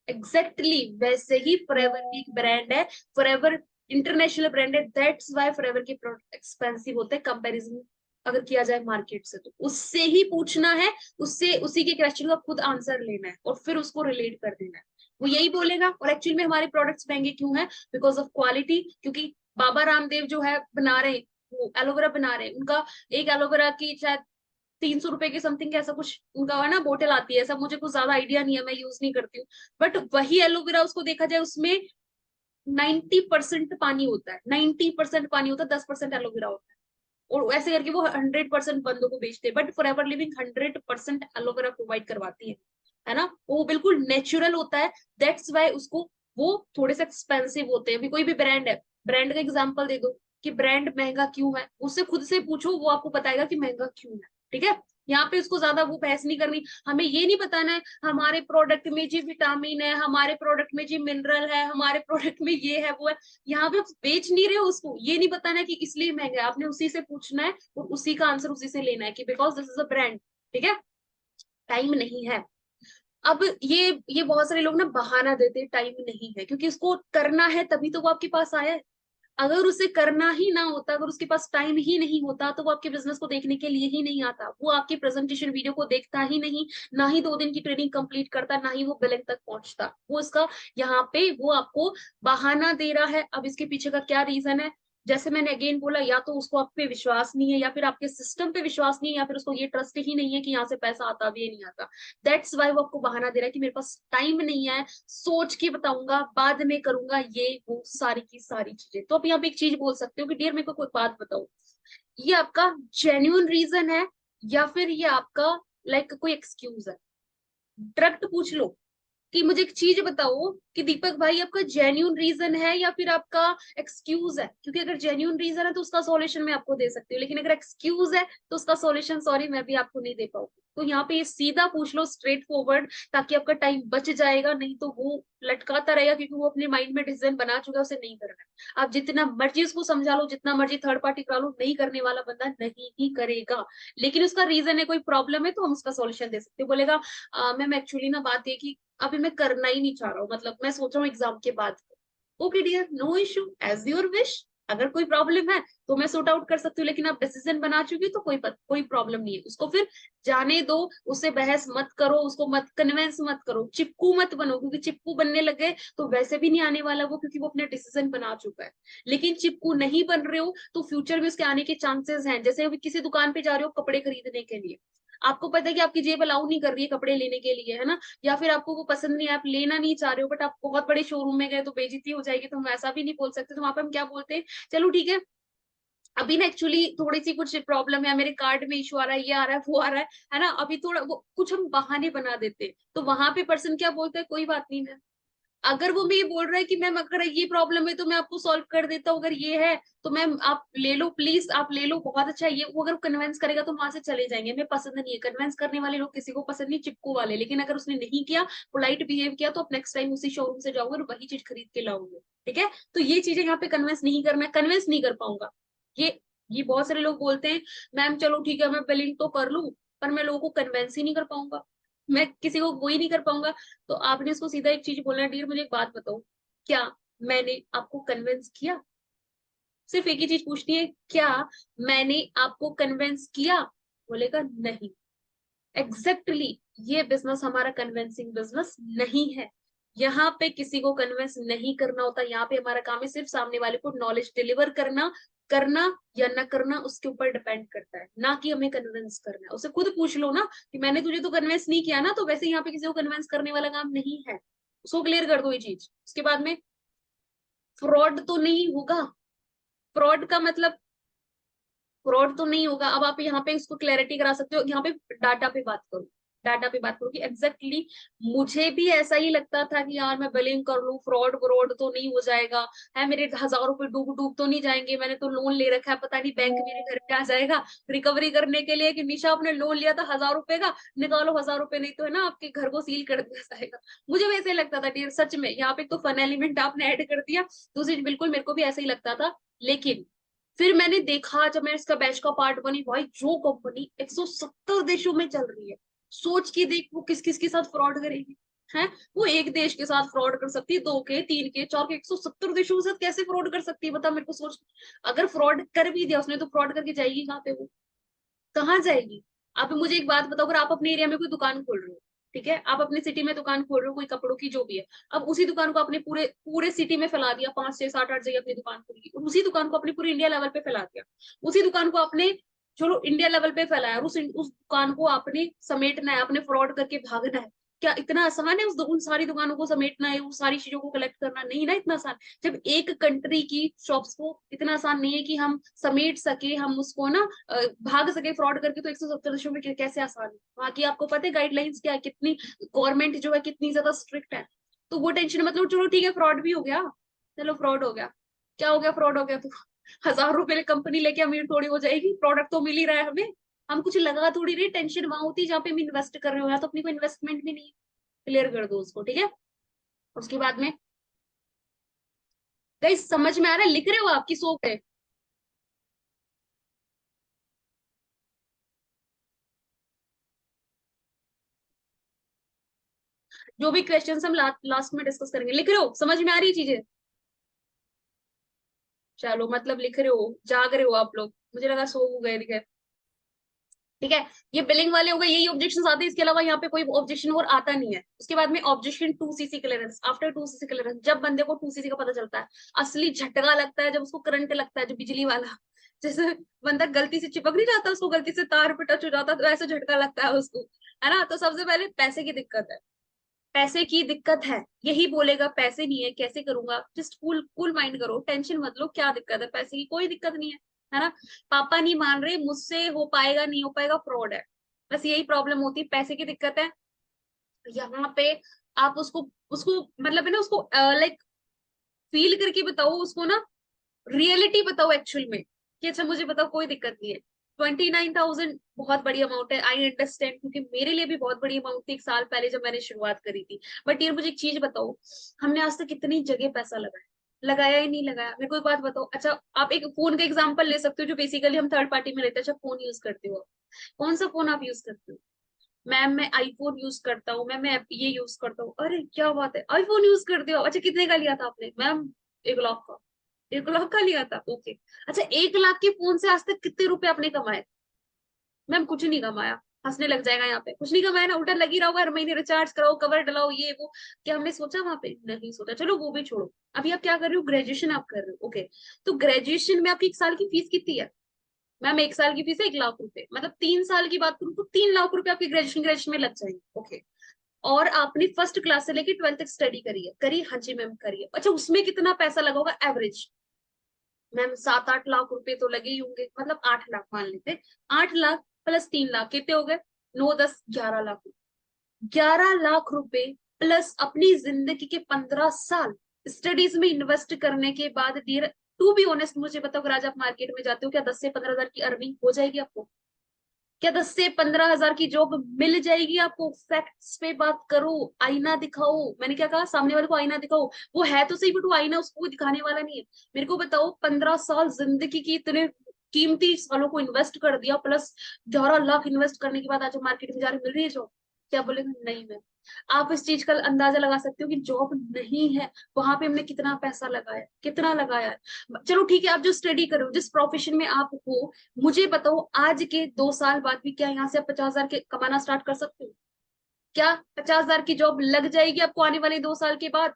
एग्जैक्टली वैसे ही फॉरएवर भी एक ब्रांड है। फॉरएवर इंटरनेशनल ब्रांड है, दैट्स वाई फॉरएवर के प्रोडक्ट एक्सपेंसिव होते हैं कंपैरिजन अगर किया जाए मार्केट से। तो उससे ही पूछना है, उससे उसी के क्वेश्चन का खुद आंसर लेना है और फिर उसको रिलेट कर देना है। वो यही बोलेगा। और एक्चुअली में हमारे प्रोडक्ट्स महंगे क्यों हैं? Because of quality. क्योंकि बाबा रामदेव जो है बना रहे हैं, वो एलोवेरा बना रहे हैं, उनका एक एलोवेरा की शायद 300 रुपए की समथिंग ऐसा कुछ उनका है ना, बोतल आती है। सब मुझे कुछ ज्यादा आइडिया नहीं है, मैं यूज नहीं करती हूँ। बट वही एलोवेरा उसको देखा जाए उसमें 90% पानी होता है, 90% पानी होता है, 10% एलोवेरा होता है। और ऐसे करके वो 100% बंदों को बेचते हैं। But forever living 100% aloe vera provide करवाती है ना। वो बिल्कुल नेचुरल होता है। दैट्स वाई उसको वो थोड़े से एक्सपेंसिव होते हैं। अभी कोई भी ब्रांड है, ब्रांड का एग्जांपल दे दो कि ब्रांड महंगा क्यों है, उससे खुद से पूछो, वो आपको बताएगा कि महंगा क्यों है। ठीक है, यहाँ पे उसको ज्यादा वो बहस नहीं करनी। हमें ये नहीं बताना है हमारे प्रोडक्ट में जी विटामिन है, हमारे प्रोडक्ट में जी मिनरल है, हमारे प्रोडक्ट में ये है वो है। यहाँ पे आप बेच नहीं रहे हो उसको, ये नहीं बताना है कि इसलिए महंगा है। आपने उसी से पूछना है और उसी का आंसर उसी से लेना है कि because this is a brand. ठीक है, टाइम नहीं है। अब ये बहुत सारे लोग ना बहाना देते टाइम नहीं है, क्योंकि उसको करना है तभी तो वो आपके पास आया है। अगर उसे करना ही ना होता, अगर उसके पास टाइम ही नहीं होता, तो वो आपके बिजनेस को देखने के लिए ही नहीं आता, वो आपकी प्रेजेंटेशन वीडियो को देखता ही नहीं, ना ही 2 दिन की ट्रेनिंग कंप्लीट करता, ना ही वो बिलिंग तक पहुंचता। वो इसका यहाँ पे वो आपको बहाना दे रहा है। अब इसके पीछे का क्या रीजन है? जैसे मैंने अगेन बोला, या तो उसको आप पे विश्वास नहीं है, या फिर आपके सिस्टम पे विश्वास नहीं है, या फिर उसको ये ट्रस्ट ही नहीं है कि यहाँ से पैसा आता भी है नहीं आता। दैट्स वाई वो आपको बहाना दे रहा है कि मेरे पास टाइम नहीं है, सोच के बताऊंगा, बाद में करूंगा, ये वो सारी की सारी चीजें। तो आप यहाँ पे एक चीज बोल सकते हो कि डियर मेरे को कोई बात बताओ, ये आपका जेन्युइन रीजन है या फिर ये आपका लाइक कोई एक्सक्यूज है? डायरेक्ट पूछ लो कि मुझे एक चीज बताओ कि दीपक भाई आपका जेन्यून रीजन है या फिर आपका एक्सक्यूज है। क्योंकि अगर जेन्यून रीजन है तो उसका सॉल्यूशन मैं आपको दे सकती हूँ, लेकिन अगर एक्सक्यूज है तो उसका सॉल्यूशन सॉरी मैं भी आपको नहीं दे पाऊंगी। तो यहाँ पे ये सीधा पूछ लो, स्ट्रेट फॉरवर्ड, ताकि आपका टाइम बच जाएगा। नहीं तो वो लटकाता रहेगा, क्योंकि वो अपने माइंड में डिसीजन बना चुका है, उसे नहीं करना है। आप जितना मर्जी उसको समझा लो, जितना मर्जी थर्ड पार्टी करा लो, नहीं करने वाला बंदा नहीं ही करेगा। लेकिन उसका रीजन है, कोई प्रॉब्लम है, तो हम उसका सॉल्यूशन दे सकते हैं। बोलेगा मैम एक्चुअली ना बात है कि अभी मैं करना ही नहीं चाह रहा हूँ, मतलब मैं सोच रहा हूँ एग्जाम के बाद। Okay dear, no issue, as your wish. अगर कोई प्रॉब्लम है तो मैं सॉर्ट आउट कर सकती हूँ, लेकिन आप डिसीजन बना चुकी हो तो कोई प्रॉब्लम नहीं है। उसको फिर जाने दो, उससे बहस मत करो, उसको मत कन्विंस मत करो, चिपकू मत बनो, क्योंकि चिपकू बनने लगे तो वैसे भी नहीं आने वाला वो, क्योंकि वो अपने डिसीजन बना चुका है। लेकिन चिपकू नहीं बन रहे हो तो फ्यूचर में उसके आने के चांसेस हैं। जैसे अभी किसी दुकान पे जा रहे हो कपड़े खरीदने के लिए, आपको पता है कि आपकी जेब अलाउ नहीं कर रही है कपड़े लेने के लिए, है ना, या फिर आपको वो पसंद नहीं है, आप लेना नहीं चाह रहे हो, बट आप बहुत बड़े शोरूम में गए तो बेइज्जती हो जाएगी, तो हम ऐसा भी नहीं बोल सकते। तो वहां पे हम क्या बोलते हैं, चलो ठीक है अभी ना एक्चुअली थोड़ी सी कुछ प्रॉब्लम है, मेरे कार्ड में इशू आ रहा है, ये आ रहा है वो आ रहा है ना, अभी थोड़ा वो कुछ हम बहाने बना देते हैं। तो वहां पे पर्सन क्या बोलता है, कोई बात नहीं, अगर वो मैं ये बोल रहा है कि मैम अगर ये प्रॉब्लम है तो मैं आपको सॉल्व कर देता हूँ, अगर ये है तो मैम आप ले लो प्लीज, आप ले लो, बहुत अच्छा है ये, वो अगर कन्विंस करेगा तो वहां से चले जाएंगे। हमें पसंद नहीं है कन्विंस करने वाले लोग, किसी को पसंद नहीं, चिपकू वाले। लेकिन अगर उसने नहीं किया, पोलाइट बिहेव किया, तो आप नेक्स्ट टाइम उसी शोरूम से जाओगे और वही चीज खरीद के लाओगे। ठीक है, तो ये चीजें यहाँ पे कन्विंस नहीं करना है, कन्विंस नहीं कर पाऊंगा। ये बहुत सारे लोग बोलते हैं मैम चलो ठीक है मैं बिलिंग तो कर लूं, पर मैं लोगों को कन्विंस ही नहीं कर पाऊंगा, मैं किसी को वो ही नहीं कर पाऊंगा। तो आपने इसको सीधा एक चीज बोलना, डियर मुझे एक बात बताओ, क्या मैंने आपको कन्विंस किया? सिर्फ एक ही चीज पूछनी है, क्या मैंने आपको कन्विंस किया? बोलेगा नहीं। एग्जैक्टली ये बिजनेस हमारा कन्विंसिंग बिजनेस नहीं है। यहाँ पे किसी को कन्विंस नहीं करना होता, यहाँ पे हमारा काम है सिर्फ सामने वाले को नॉलेज डिलीवर करना। करना या न करना उसके ऊपर डिपेंड करता है, ना कि हमें कन्विंस करना है। उसे खुद पूछ लो ना कि मैंने तुझे तो कन्विंस नहीं किया ना, तो वैसे यहाँ पे किसी को कन्विंस करने वाला काम नहीं है। उसको क्लियर कर दो ये चीज। उसके बाद में फ्रॉड तो नहीं होगा। फ्रॉड का मतलब फ्रॉड तो नहीं होगा। अब आप यहाँ पे इसको क्लैरिटी करा सकते हो, यहाँ पे डाटा पे बात करो। डाटा पे बात करो कि एग्जैक्टली मुझे भी ऐसा ही लगता था कि यार मैं बिलिंग कर लूं, फ्रॉड व्रॉड तो नहीं हो जाएगा, है मेरे 1,000 रुपए डूब डूब तो नहीं जाएंगे, मैंने तो लोन ले रखा है, पता नहीं बैंक मेरे घर पे आ जाएगा रिकवरी करने के लिए कि निशा आपने लोन लिया था 1,000 रुपए का, निकालो 1,000 रुपए, नहीं तो है ना आपके घर को सील कर दिया जाएगा। मुझे वैसे लगता था डियर, सच में। यहाँ पे तो फन एलिमेंट आपने ऐड कर दिया, दूसरी बिल्कुल मेरे को भी ऐसा ही लगता था। लेकिन फिर मैंने देखा, जब मैं इसका बैच का पार्ट बनी, भाई जो कंपनी 170 देशों में चल रही है, सोच के देख वो किस किस के साथ फ्रॉड करेगी। है, वो एक देश के साथ फ्रॉड कर सकती है, दो के, तीन के, चार के, 170 देशों के साथ कैसे फ्रॉड कर सकती है, बता मेरे को सोच। अगर फ्रॉड कर भी दिया उसने, तो फ्रॉड करके जाएगी कहाँ पे वो, कहाँ जाएगी? आप मुझे एक बात बताओ, अगर आप अपने एरिया में कोई दुकान खोल रहे हो, ठीक है, आप अपने सिटी में दुकान खोल रहे हो कोई कपड़ों की जो भी है, अब उसी दुकान को आपने पूरे पूरे सिटी में फैला दिया, 5 6 7 8 जगह अपनी दुकान खोली, और उसी दुकान को अपनी पूरी इंडिया लेवल पे फैला दिया। उसी दुकान को आपने, चलो इंडिया लेवल पे फैलाया, और उस दुकान को आपने समेटना है, आपने फ्रॉड करके भागना है। क्या इतना आसान है उन सारी दुकानों को समेटना है, उस सारी चीजों को कलेक्ट करना? नहीं ना, इतना आसान। जब एक कंट्री की शॉप्स को इतना आसान नहीं है कि हम समेट सके, हम उसको ना भाग सके फ्रॉड करके, तो 170 देशों में कैसे आसान है? वहां की आपको पता है गाइडलाइंस क्या है, कितनी गवर्नमेंट जो है कितनी ज्यादा स्ट्रिक्ट है। तो वो टेंशन मतलब, चलो ठीक है फ्रॉड भी हो गया, चलो फ्रॉड हो गया, क्या हो गया, फ्रॉड हो गया तो 1,000 रुपए कंपनी लेके अमीर थोड़ी हो जाएगी, प्रोडक्ट तो मिल ही रहा है हमें, हम कुछ लगा थोड़ी रही। टेंशन वहां होती है जहाँ पे हम इन्वेस्ट कर रहे हो, या तो अपनी कोई इन्वेस्टमेंट भी नहीं है। क्लियर कर दो उसको, ठीक है। उसके बाद में गाइस समझ में आ रहा है, लिख रहे हो आपकी सो गए? जो भी क्वेश्चन हम लास्ट में डिस्कस करेंगे, लिख रहे हो, समझ में आ रही है चीजें? चलो मतलब लिख रहे हो, जाग रहे हो आप लोग, मुझे लगा सो गए दिखे। ठीक है, ये बिलिंग वाले हो गए, यही ऑब्जेक्शन आते हैं, इसके अलावा यहाँ पे कोई ऑब्जेक्शन और आता नहीं है। उसके बाद में objection 2cc clearance. After 2cc clearance, जब बंदे को 2cc का पता चलता है, असली झटका लगता है जब उसको करंट लगता है, जो बिजली वाला, जैसे बंदा गलती से चिपक नहीं जाता, उसको गलती से तार पे टच हो जाता है, तो ऐसे झटका लगता है उसको, है ना। तो सबसे पहले पैसे की दिक्कत है, पैसे की दिक्कत है, यही बोलेगा पैसे नहीं है कैसे करूंगा। जस्ट कूल कूल माइंड करो, टेंशन मत लो, क्या दिक्कत है, पैसे की कोई दिक्कत नहीं है ना। पापा नहीं मान रहे, मुझसे हो पाएगा नहीं हो पाएगा, फ्रॉड है, बस यही प्रॉब्लम होती है, पैसे की दिक्कत है। यहाँ पे आप उसको उसको मतलब है ना, उसको लाइक फील करके बताओ उसको ना, रियलिटी बताओ एक्चुअल में कि अच्छा मुझे बताओ कोई दिक्कत नहीं है। 29,000 बहुत बड़ी अमाउंट है, आई अंडरस्टैंड, क्योंकि मेरे लिए भी बहुत बड़ी अमाउंट थी एक साल पहले जब मैंने शुरुआत करी थी। बट यार मुझे एक चीज बताओ, हमने आज तक कितनी जगह पैसा लगाया, लगाया ही नहीं लगाया? मेरे को एक बात बताओ, अच्छा आप एक फोन का एग्जांपल ले सकते हो, जो बेसिकली हम थर्ड पार्टी में रहते हैं। अच्छा फोन यूज करते हो, कौन सा फोन आप यूज करते हो? मैम मैं आईफोन यूज करता हूँ, मैम मैं ये यूज करता हूँ। अरे क्या बात है, आईफोन यूज करते हो, अच्छा कितने का लिया था आपने? मैम 1 लाख का। 1 लाख का लिया था, ओके। अच्छा 1 लाख के फोन से आज तक कितने रुपए आपने कमाए? मैम कुछ नहीं कमाया। हंसने लग जाएगा यहाँ पे, कुछ नहीं कमाया ना, उल्टा लगी रहा होगा, हर महीने रिचार्ज कराओ, कवर डलाओ, ये वो। क्या हमने सोचा वहां पे? नहीं सोचा। चलो वो भी छोड़ो, अभी आप क्या कर रहे हो, ग्रेजुएशन आप कर रहे हो, ओके। तो ग्रेजुएशन में आपकी एक साल की फीस कितनी है? मैम एक साल की फीस है 1 लाख रुपए, मतलब 3 साल की बात करूँ तो 3 लाख रुपए आपके ग्रेजुएशन ग्रेजुएशन में लग जाएंगे, ओके। और आपने फर्स्ट क्लास से लेकर 12th तक स्टडी करी है, करी? हाँ जी मैम करी है। अच्छा उसमें कितना पैसा लगा होगा एवरेज? मैम 7 8 लाख रुपए तो लगे ही होंगे, मतलब 8 लाख मान लेते। 8 लाख प्लस 3 लाख कितने हो गए? 9 10 11 लाख। 11 लाख रुपए प्लस अपनी जिंदगी के 15 साल स्टडीज में इन्वेस्ट करने के बाद डियर, टू बी ऑनेस्ट मुझे बताओ, अगर आज आप मार्केट में जाते हो, क्या 10 से 15 हजार की अर्निंग हो जाएगी आपको? क्या 10 से 15 हजार की जॉब मिल जाएगी आपको? फैक्ट्स पे बात करो, आईना दिखाओ। मैंने क्या कहा? सामने वाले को आईना दिखाओ। वो है तो सही, बट वो आईना उसको दिखाने वाला नहीं है। मेरे को बताओ, 15 साल जिंदगी की इतने कीमती सालों को इन्वेस्ट कर दिया, प्लस 11 लाख इन्वेस्ट करने के बाद आज मार्केट में जाके मिल रही है जॉब? क्या बोलेंगे? नहीं मैम। आप इस चीज का अंदाजा लगा सकते हो कि जॉब नहीं है, वहां पे हमने कितना पैसा लगाया, कितना लगाया है। चलो ठीक है, आप जो स्टडी करो, जिस प्रोफेशन में आप हो, मुझे बताओ आज के 2 साल बाद भी क्या यहाँ से आप 50 हजार के कमाना स्टार्ट कर सकते हो? क्या 50 हजार की जॉब लग जाएगी आपको आने वाले 2 साल के बाद?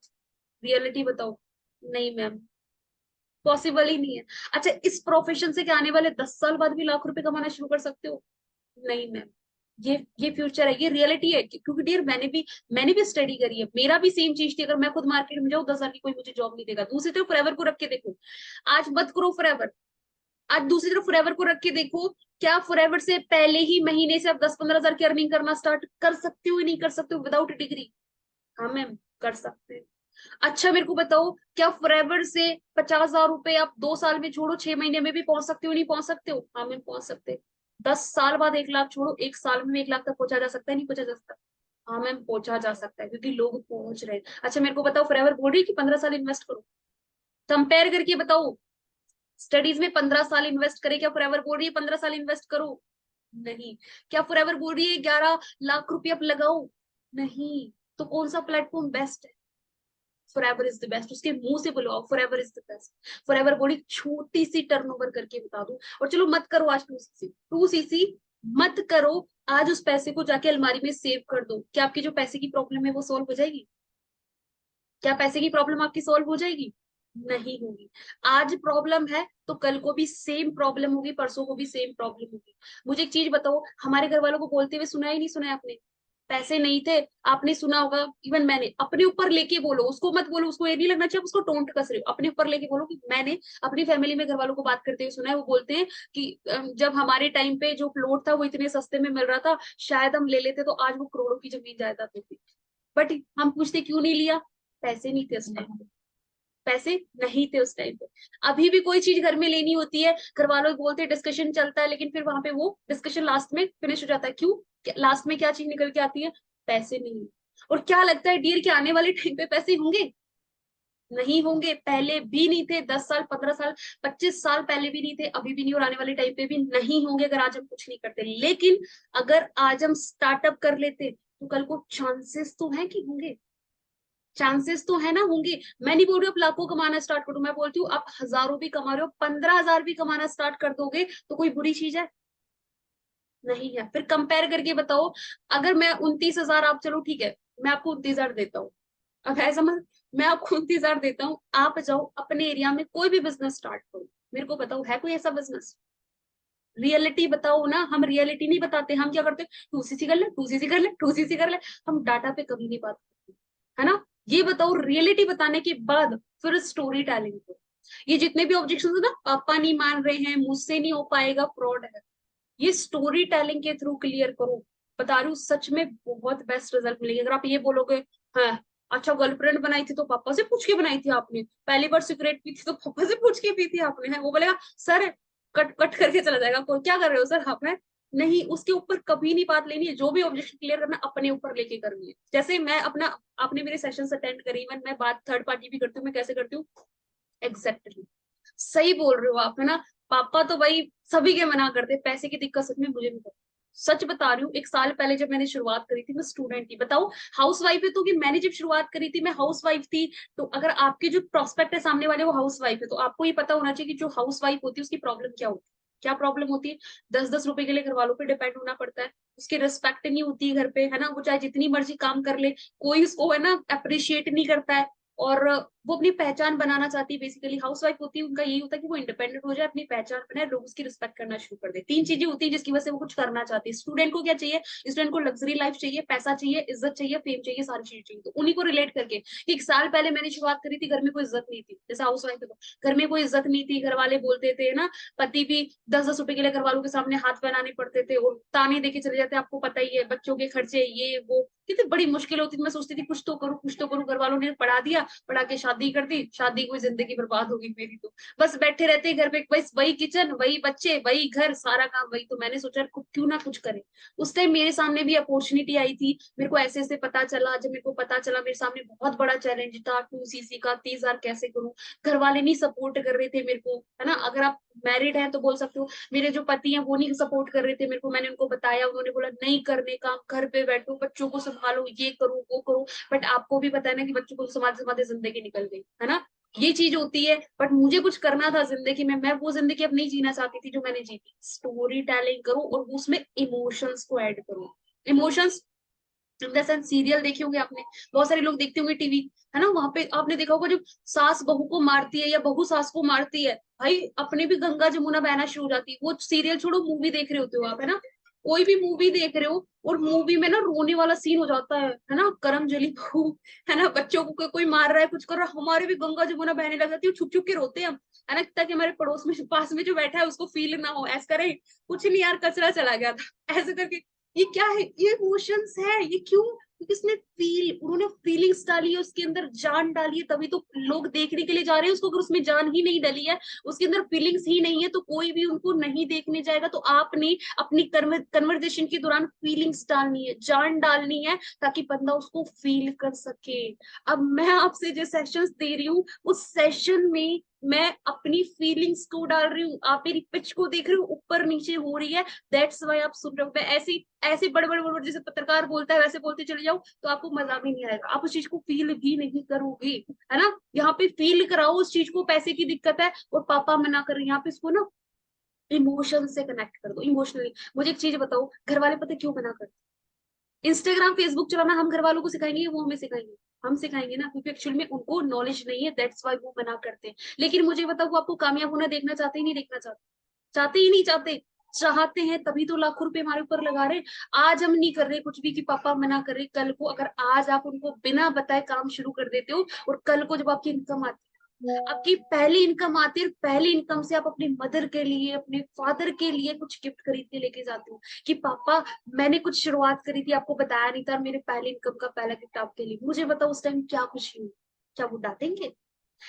रियलिटी बताओ। नहीं मैम, पॉसिबल ही नहीं है। अच्छा, इस प्रोफेशन से क्या आने वाले 10 साल बाद भी लाख रुपए कमाना शुरू कर सकते हो? नहीं मैम। ये फ्यूचर है, ये रियलिटी है। क्योंकि डियर, मैंने भी स्टडी करी है, मेरा भी सेम चीज थी। अगर मैं खुद मार्केट में जाऊँ, 10 हजार की कोई मुझे जॉब नहीं देगा। दूसरी तरफ फॉरएवर को रख के देखो, आज मत करो फॉरएवर, आज दूसरी तरफ फॉरएवर को रख के देखो, क्या फॉरएवर से पहले ही महीने से आप 10-15 हजार की अर्निंग करना स्टार्ट कर सकते हो? नहीं कर सकते हो विदाउट डिग्री? हाँ मैम, कर सकते हैं। अच्छा मेरे को बताओ, क्या फॉरएवर से 50 हजार रुपए आप 2 साल में छोड़ो, 6 महीने में भी पहुंच सकते हो? नहीं पहुंच सकते हो? हाँ मैम, पहुंच सकते हैं। 10 साल बाद 1 लाख छोड़ो, 1 साल में 1 लाख तक पहुंचा जा सकता है? नहीं पहुंचा जा सकता? हाँ मैम, पहुंचा जा सकता है, क्योंकि लोग पहुंच रहे हैं। अच्छा मेरे को बताओ, फॉरएवर बोल रही है कि 15 साल इन्वेस्ट करो, कंपेयर करके बताओ। स्टडीज में 15 साल इन्वेस्ट करे, क्या फॉरएवर बोल रही है 15 साल इन्वेस्ट करो? नहीं। क्या फॉरएवर बोल रही है 11 लाख रुपए आप लगाओ? नहीं। तो कौन सा प्लेटफॉर्म बेस्ट है? Forever is the best. उसके मुंह से बोलो, forever is the best. Forever बोली छोटी सी टर्नओवर करके बता दो, और चलो मत करो आज 2cc मत करो, आज उस पैसे को जाके अलमारी में सेव कर दो। क्या आपकी जो पैसे की प्रॉब्लम है वो सॉल्व हो जाएगी? क्या पैसे की प्रॉब्लम आपकी सॉल्व हो जाएगी? नहीं होगी। आज प्रॉब्लम है तो कल को भी सेम प्रॉब्लम होगी, परसों को भी सेम प्रॉब्लम होगी। मुझे एक चीज बताओ, हमारे घर वालों को बोलते हुए सुना ही नहीं सुना है आपने? पैसे नहीं थे, आपने सुना होगा, इवन मैंने। अपने ऊपर लेके बोलो, उसको मत बोलो, उसको ये नहीं लगना चाहिए उसको टोंट कस रहे हो। अपने ऊपर लेके बोलो कि मैंने अपनी फैमिली में घर वालों को बात करते हुए सुना है। वो बोलते हैं कि जब हमारे टाइम पे जो प्लॉट था वो इतने सस्ते में मिल रहा था, शायद हम ले लेते तो आज वो करोड़ों की जमीन जायदाद होती। बट हम पूछते क्यों नहीं लिया? पैसे नहीं थे उस टाइम पे। पैसे नहीं थे उस टाइम पे। अभी भी कोई चीज घर में लेनी होती है, घर वालों बोलते हैं, डिस्कशन चलता है, लेकिन फिर वहां पे वो डिस्कशन लास्ट में फिनिश हो जाता है। क्यों? लास्ट में क्या चीज निकल के आती है? पैसे नहीं। और क्या लगता है डियर, के आने वाले टाइम पे पैसे होंगे? नहीं होंगे। पहले भी नहीं थे, 10 साल, 15 साल, 25 साल पहले भी नहीं थे, अभी भी नहीं, और आने वाले टाइम पे भी नहीं होंगे अगर आज हम कुछ नहीं करते। लेकिन अगर आज हम स्टार्टअप कर लेते तो कल को चांसेस तो है कि होंगे। चांसेस तो है ना, होंगे। मैं नहीं बोल रही हूँ आप लाखों कमाना स्टार्ट करो, मैं बोलती हूँ आप हजारों भी कमा रहे हो, 15 हजार भी कमाना स्टार्ट कर दोगे तो कोई बुरी चीज है? नहीं है। फिर कंपेयर करके बताओ, अगर मैं 29 हजार, आप चलो ठीक है, मैं आपको 29 हजार देता हूँ। अब ऐसा मत, मैं आपको 29 हजार देता हूँ, आप जाओ अपने एरिया में कोई भी बिजनेस स्टार्ट करो। मेरे को बताओ, है कोई ऐसा बिजनेस? रियलिटी बताओ ना। हम रियलिटी नहीं बताते, हम क्या करते? 2cc कर ले, 2cc कर ले, 2cc कर ले। हम डाटा पे कभी नहीं बात करते, है ना? ये बताओ, रियलिटी बताने के बाद फिर स्टोरी टेलिंग को। ये जितने भी ऑब्जेक्शन है ना, पापा नहीं मान रहे हैं, मुझसे नहीं हो पाएगा, फ्रॉड है, ये स्टोरी टेलिंग के थ्रू क्लियर करो। बता रही हूँ, सच में बहुत बेस्ट रिजल्ट मिलेंगे। अगर आप ये बोलोगे, हाँ अच्छा गर्लफ्रेंड बनाई थी तो पापा से पूछ के बनाई थी आपने, पहली बार सिगरेट पी थी तो पापा से पूछ के पी थी आपने, है वो बोलेगा सर, कट कट करके चला जाएगा, कोई क्या कर रहे हो सर आप, है नहीं, उसके ऊपर कभी नहीं बात लेनी है। जो भी ऑब्जेक्शन क्लियर करना अपने ऊपर लेके करनी है। जैसे मैं अपना, आपने मेरे सेशंस अटेंड करी, इवन मैं बात थर्ड पार्टी भी करती हूँ, मैं कैसे करती हूँ? एग्जैक्टली सही बोल रहे हो आप, है ना? पापा तो भाई सभी के मना करते, पैसे की दिक्कत सच में मुझे भी पता। सच बता रही हूँ, 1 साल पहले जब मैंने शुरुआत करी थी, मैं स्टूडेंट थी, बताओ हाउस वाइफ है तो, कि मैंने जब शुरुआत करी थी मैं हाउस वाइफ थी। तो अगर आपके जो प्रोस्पेक्ट है सामने वाले वो हाउस वाइफ है, तो आपको ये पता होना चाहिए कि जो हाउस वाइफ होती है उसकी प्रॉब्लम क्या होती है। क्या प्रॉब्लम होती है? 10-10 रुपए के लिए घर वालों पे डिपेंड होना पड़ता है, उसकी रिस्पेक्ट नहीं होती है घर पे, है ना? वो चाहे जितनी मर्जी काम कर ले, कोई उसको है ना अप्रिशिएट नहीं करता है। और वो अपनी पहचान बनाना चाहती है। बेसिकली हाउसवाइफ होती है, उनका यही होता है कि वो इंडिपेंडेंट हो जाए, अपनी पहचान बनाए, लोग उसकी रिस्पेक्ट करना शुरू कर दे। 3 चीजें होती है जिसकी वजह से वो कुछ करना चाहती है। स्टूडेंट को क्या चाहिए? स्टूडेंट को लग्जरी लाइफ चाहिए, पैसा चाहिए, इज्जत चाहिए, फेम चाहिए, सारी चीजें चाहिए। तो उन्हीं को रिलेट करके, 1 साल पहले मैंने शुरुआत करी थी, घर में कोई इज्जत नहीं थी, जैसे हाउस वाइफ, घर में कोई इज्जत नहीं थी, घर वाले बोलते थे ना, पति भी 10-10 रुपए के लिए घर वालों के सामने हाथ बनाने पड़ते थे और ताने देके चले जाते, आपको पता ही है, बच्चों के खर्चे, ये वो, कितनी बड़ी मुश्किल होती थी। मैं सोचती थी कुछ तो करूँ, कुछ तो करूँ। घर वालों ने पढ़ा दिया, पढ़ा के शादी कर दी, शादी हुई, जिंदगी बर्बाद हो गई मेरी तो। बस बैठे रहते घर पे, बस वही किचन, वही बच्चे, वही घर, सारा काम वही। तो मैंने सोचा क्यों ना कुछ करें। उस टाइम मेरे सामने भी अपॉर्चुनिटी आई थी, मेरे को ऐसे ऐसे पता चला। जब मेरे को पता चला, मेरे सामने बहुत बड़ा चैलेंज था, 2cc का 30,000 कैसे करूं। घर वाले नहीं सपोर्ट कर रहे थे मेरे को, है ना। अगर आप मैरिड हैं तो बोल सकते हो, मेरे जो पति हैं वो नहीं सपोर्ट कर रहे थे मेरे को। मैंने उनको बताया, उन्होंने बोला नहीं करने का, घर पे बैठो, बच्चों को संभालो, ये करो वो करो। बट आपको भी पता है ना कि बच्चों को संभालते संभालते जिंदगी निकल गई, है ना। ये चीज होती है। बट मुझे कुछ करना था जिंदगी में, मैं वो जिंदगी अब नहीं जीना चाहती थी जो मैंने जी थी। स्टोरी टेलिंग करो और उसमें इमोशंस को ऐड करो। Emotions in the sense, serial देखे होंगे आपने, बहुत सारे लोग देखते होंगे टीवी, है ना। वहां पे आपने देखा होगा, जब सास बहू को मारती है या बहू सास को मारती है, भाई अपने भी गंगा जमुना बहना शुरू हो जाती है। वो सीरियल छोड़ो, मूवी देख रहे होते हो आप, है ना। कोई भी मूवी देख रहे हो और मूवी में ना रोने वाला सीन हो जाता है ना, करम जली बहू, है ना, बच्चों को कोई मार रहा है, कुछ कर रहा है, हमारे भी गंगा जमुना बहने लग जाती है, छुप छुप के रोते हैं हम, है ना, ताकि हमारे पड़ोस में पास में जो बैठा है उसको फील ना हो, ऐसा करे कुछ नहीं यार, कचरा चला गया था, ऐसे करके। ये क्या है? ये इमोशंस है। ये क्यों? क्योंकि उसने उन्होंने फीलिंग्स डाली है, उसके अंदर जान डाली है, तभी तो लोग देखने के लिए जा रहे हैं उसको। अगर उसमें जान ही नहीं डली है, उसके अंदर फीलिंग्स ही नहीं है, तो कोई भी उनको नहीं देखने जाएगा। तो आपने अपनी कन्वर्जेशन के दौरान फीलिंग्स डालनी है, जान डालनी है, ताकि बंदा उसको फील कर सके। अब मैं आपसे जो सेशंस दे रही हूँ, उस सेशन में मैं अपनी फीलिंग्स को डाल रही हूँ। आप मेरी पिच को देख रहे हो, ऊपर नीचे हो रही है, दैट्स वाई आप सुन रहे हो। मैं ऐसी ऐसे बड़े बड़े बड़े जैसे पत्रकार बोलता है वैसे बोलते चले जाओ, तो आपको मजा भी नहीं आएगा, आप उस चीज को फील भी नहीं करोगे, है ना। यहाँ पे फील कराओ उस चीज को। पैसे की दिक्कत है और पापा मना कर रहे हैं, यहाँ पे इसको ना इमोशन से कनेक्ट कर दो, इमोशनली। मुझे एक चीज बताओ, घर वाले पता क्यों मना करते? इंस्टाग्राम फेसबुक चलाना हम घर वालों को सिखाएंगे या वो हमें सिखाएंगे? हम सिखाएंगे ना, क्योंकि एक्चुअल में उनको नॉलेज नहीं है, दैट्स वाई वो मना करते हैं। लेकिन मुझे बताओ, वो आपको कामयाब होना देखना चाहते ही नहीं, देखना चाहते? चाहते ही नहीं चाहते। चाहते हैं तभी तो लाखों रुपए हमारे ऊपर लगा रहे। आज हम नहीं कर रहे कुछ भी कि पापा मना कर रहे, कल को अगर आज आप उनको बिना बताए काम शुरू कर देते हो, और कल को जब आपकी इनकम आती है, आपकी पहली इनकम आती है, पहली इनकम से आप अपनी मदर के लिए, अपने फादर के लिए कुछ गिफ्ट खरीद के लेके जाते हो कि पापा मैंने कुछ शुरुआत करी थी, आपको बताया नहीं था, मेरे पहली इनकम का पहला गिफ्ट आपके लिए। मुझे बताओ उस टाइम क्या खुशी हुई? क्या वो डांटेंगे?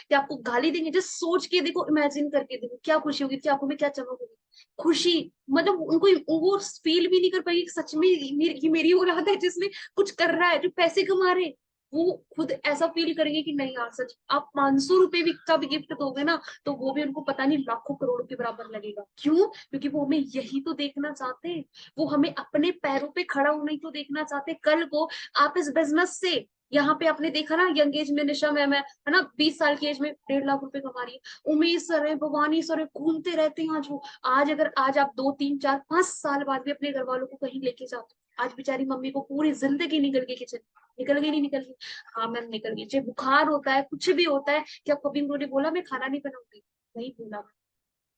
क्या आपको गाली देंगे? जस्ट सोच के देखो, इमेजिन करके देखो, क्या खुशी होगी, क्या आंखों में क्या चमक होगी? खुशी। मतलब उनको वो फील भी नहीं कर पाएगी कि सच में ये मेरी औलाद है जिसने कुछ कर रहा है, जो पैसे कमा रहे हैं। वो खुद ऐसा फील करेंगे कि नहीं यार सच। आप 500 रुपए भी का भी गिफ्ट दोगे ना, तो वो भी उनको पता नहीं लाखों करोड़ों के बराबर लगेगा। क्यों? क्योंकि वो हमें यही तो देखना चाहते हैं। वो हमें अपने पैरों पे खड़ा होना ही तो देखना चाहते हैं। कल को आप इस बिजनेस से, यहाँ पे आपने देखा ना, यंग एज में निशा मैम है ना, 20 साल की एज में 1.5 लाख रुपए कमा रही है। उमेश सर है, भवानी सर है, घूमते रहते हैं आज वो। आज अगर आज आप 2 3 4 5 साल बाद भी अपने घर वालों को कहीं लेके जाते हो, आज बेचारी मम्मी को पूरी जिंदगी निकल गई किचन, निकल गई नहीं निकल गई? हाँ मैम निकल गई। चाहे बुखार होता है, कुछ भी होता है, क्या कभी उन्होंने बोला मैं खाना नहीं बनाऊंगी? नहीं बोला।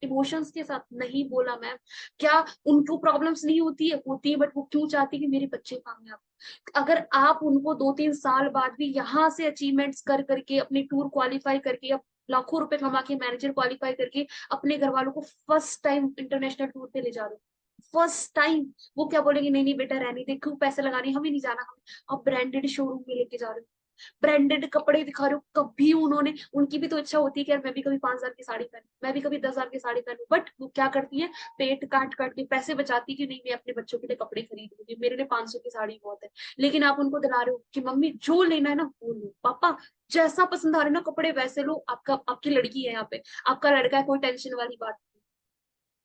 इमोशंस के साथ नहीं बोला मैम। क्या उनको प्रॉब्लम्स नहीं होती है? होती है, बट वो क्यों चाहती है कि मेरे बच्चे कामयाब? अगर आप उनको 2 3 साल बाद भी यहाँ से अचीवमेंट्स कर करके, अपने टूर क्वालिफाई करके, अब लाखों रुपए कमा के, मैनेजर क्वालिफाई करके अपने घर वालों को फर्स्ट टाइम इंटरनेशनल टूर पे ले जा रहे हो, फर्स्ट टाइम, वो क्या बोलेंगे? नहीं नहीं बेटा रहने दे, क्यों पैसे लगाने, हमें नहीं जाना, हम अब ब्रांडेड शोरूम में लेके जा रहे हो, ब्रांडेड कपड़े दिखा रहे हो। कभी उन्होंने, उनकी भी तो इच्छा होती है कि यार मैं भी कभी 5,000 की साड़ी पहनूं, मैं भी कभी 10,000 की साड़ी पहनूं, बट वो क्या करती है? पेट काट काट के पैसे बचाती कि नहीं मैं अपने बच्चों के लिए कपड़े खरीद लूंगी, मेरे लिए 500 की साड़ी बहुत है। लेकिन आप उनको दिला रहे हो कि मम्मी जो लेना है ना वो लो, पापा जैसा पसंद आ रहा है ना कपड़े वैसे लो, आपका आपकी लड़की है यहाँ पे, आपका लड़का है, कोई टेंशन वाली बात नहीं।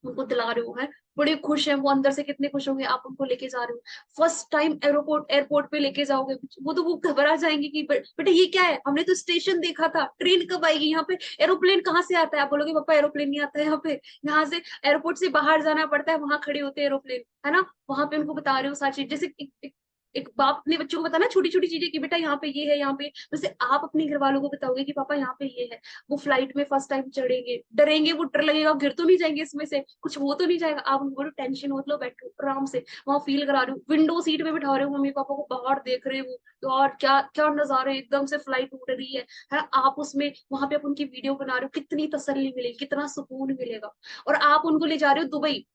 उनको दिला रहे हो, है बड़े खुश हैं वो, अंदर से कितने खुश होंगे। आप उनको लेके जा रहे हो, फर्स्ट टाइम एयरपोर्ट पे लेके जाओगे, वो घबरा जाएंगे कि बेटा ये क्या है, हमने तो स्टेशन देखा था, ट्रेन कब आएगी यहाँ पे, एरोप्लेन कहाँ से आता है? आप बोलोगे पापा एरोप्लेन नहीं आता है यहाँ पे, यहाँ से एयरपोर्ट से बाहर जाना पड़ता है, वहां खड़े होते हैं एरोप्लेन, है ना। वहां पे उनको बता रहे हो सारी चीज। जैसे एक बाप अपने बच्चों को बताना छोटी छोटी चीजें कि बेटा यहाँ पे ये है, यहाँ पे, वैसे आप अपने घर वालों को बताओगे कि पापा यहाँ पे ये है। वो फ्लाइट में फर्स्ट टाइम चढ़ेंगे, डरेंगे, वो डर लगेगा, गिर तो नहीं जाएंगे, इसमें से कुछ हो तो नहीं जाएगा, आप उनको बोलो टेंशन मत लो, बैठो आराम से, वहां फील करा रहे हो, विंडो सीट पे बिठा रहे हो मम्मी पापा को, बाहर देख रहे हो, तो और क्या क्या नजारे, एकदम से फ्लाइट उड़ रही है आप उसमें वहां पे आप उनकी वीडियो बना रहे हो, कितनी तसल्ली मिलेगी, कितना सुकून मिलेगा। और आप उनको ले जा रहे हो दुबई,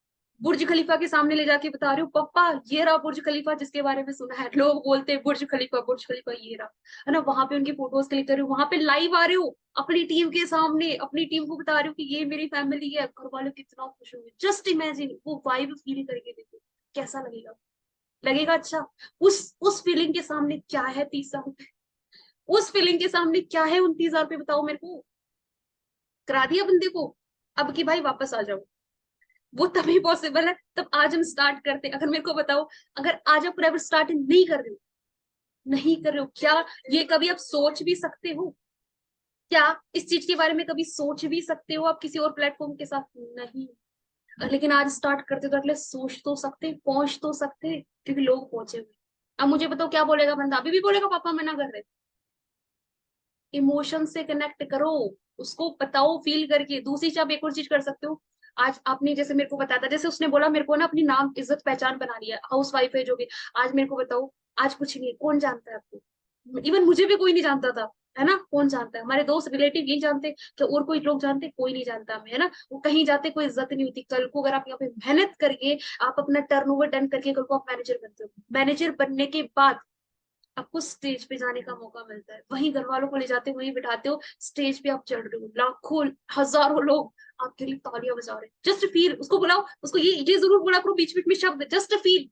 बुर्ज खलीफा के सामने ले जाके बता रहे हो पप्पा ये रहा बुर्ज खलीफा जिसके बारे में सुना है, लोग बोलते हैं बुर्ज खलीफा ये रहा, है ना, वहां पे उनकी फोटोज क्लिक कर रहे हो, वहां पे लाइव आ रहे हो अपनी टीम के सामने, अपनी टीम को बता रहे हो कि ये मेरी फैमिली है, घर वाले कितना खुश होंगे। जस्ट इमेजिन वो वाइब फील करके देखो कैसा लगेगा। लगेगा अच्छा। उस फीलिंग के सामने क्या है 30 साल, उस फीलिंग के सामने क्या है 29 हजार बताओ मेरे को। करा दिया बंदे को, अब की भाई वापस आ जाओ, वो तभी पॉसिबल है। तब आज हम स्टार्ट करते, अगर मेरे को बताओ, अगर आज आप प्राइवेट स्टार्ट नहीं कर रहे हो, नहीं कर रहे हो, क्या ये कभी आप सोच भी सकते हो? क्या इस चीज के बारे में कभी सोच भी सकते हो आप किसी और प्लेटफॉर्म के साथ? नहीं। लेकिन आज स्टार्ट करते तो एटलीस्ट सोच तो सकते, पहुंच तो सकते, क्योंकि लोग पहुंचे हुए। अब मुझे बताओ क्या बोलेगा बंदा, अभी भी बोलेगा पापा मना कर रहे। इमोशन से कनेक्ट करो, उसको बताओ फील करके। दूसरी चीज आप एक और चीज कर सकते हो, आज आपने जैसे मेरे को बताया था, जैसे उसने बोला मेरे को ना अपनी नाम इज्जत पहचान बना लिया, हाउस वाइफ है जो भी। आज मेरे को बताओ, आज कुछ नहीं है, कौन जानता है आपको? इवन मुझे भी कोई नहीं जानता था, है ना, कौन जानता है, हमारे दोस्त रिलेटिव यही जानते, तो और कोई लोग जानते? कोई नहीं जानता हमें, है ना। वो कहीं जाते कोई इज्जत नहीं होती। कल को अगर आप यहाँ पे मेहनत करके आप अपना टर्नओवर डन करके कल को आप मैनेजर बनते हो, मैनेजर बनने के बाद आपको स्टेज पे जाने का मौका मिलता है, वहीं घर वालों को ले जाते हो, वहीं बिठाते हो, स्टेज पे आप चढ़ रहे हो, लाखों हजारों लोग आपके लिए तालियां बजा रहे हैं। जस्ट फील, उसको बुलाओ, उसको ये जरूर बोला करो बीच बीच में शब्द, जस्ट फील,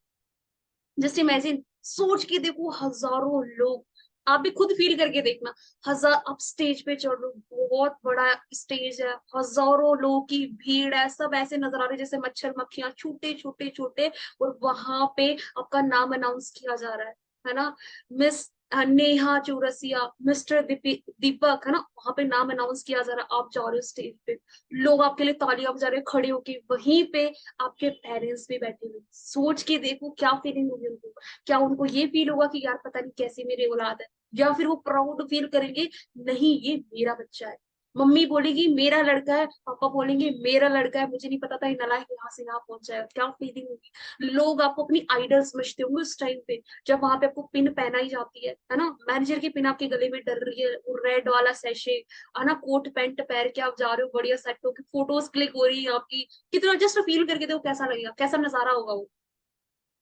जस्ट इमेजिन, सोच के देखो हजारों लोग, आप भी खुद फील करके देखना। हजार, आप स्टेज पे चढ़ रहे हो, बहुत बड़ा स्टेज है, हजारों लोगों की भीड़ है, सब ऐसे नजर आ रहे हैं जैसे मच्छर मक्खियां, छोटे छोटे छोटे, और वहां पे आपका नाम अनाउंस किया जा रहा है ना, मिस नेहा चौरसिया, मिस्टर दीपक, है ना, वहां पे नाम अनाउंस किया जा रहा है, आप जा रहे हो स्टेज पे, लोग आपके लिए तालियां बजा रहे हैं खड़े होके, वहीं पे आपके पेरेंट्स भी बैठे हुए। सोच के देखो क्या फीलिंग होगी उनको। क्या उनको ये फील होगा कि यार पता नहीं कैसी मेरी औलाद है, या फिर वो प्राउड फील करेंगे, नहीं ये मेरा बच्चा है। मम्मी बोलेगी मेरा लड़का है, पापा बोलेंगे मेरा लड़का है, मुझे नहीं पता था ये नालायक यहाँ से यहाँ पहुंच जाएगा, क्या फीलिंग होगी। लोग आपको अपनी आइडल समझते होंगे उस टाइम पे, जब वहां पे आपको पिन पहनाई जाती है ना, मैनेजर की पिन आपके गले में डर रही है, वो रेड वाला सैशे, है ना, कोट पैंट पहन के आप जा रहे हो, बढ़िया सेट होके फोटोज क्लिक हो रही है आपकी, कितना जस्ट फील करके देखो कैसा लगेगा, कैसा नजारा होगा वो।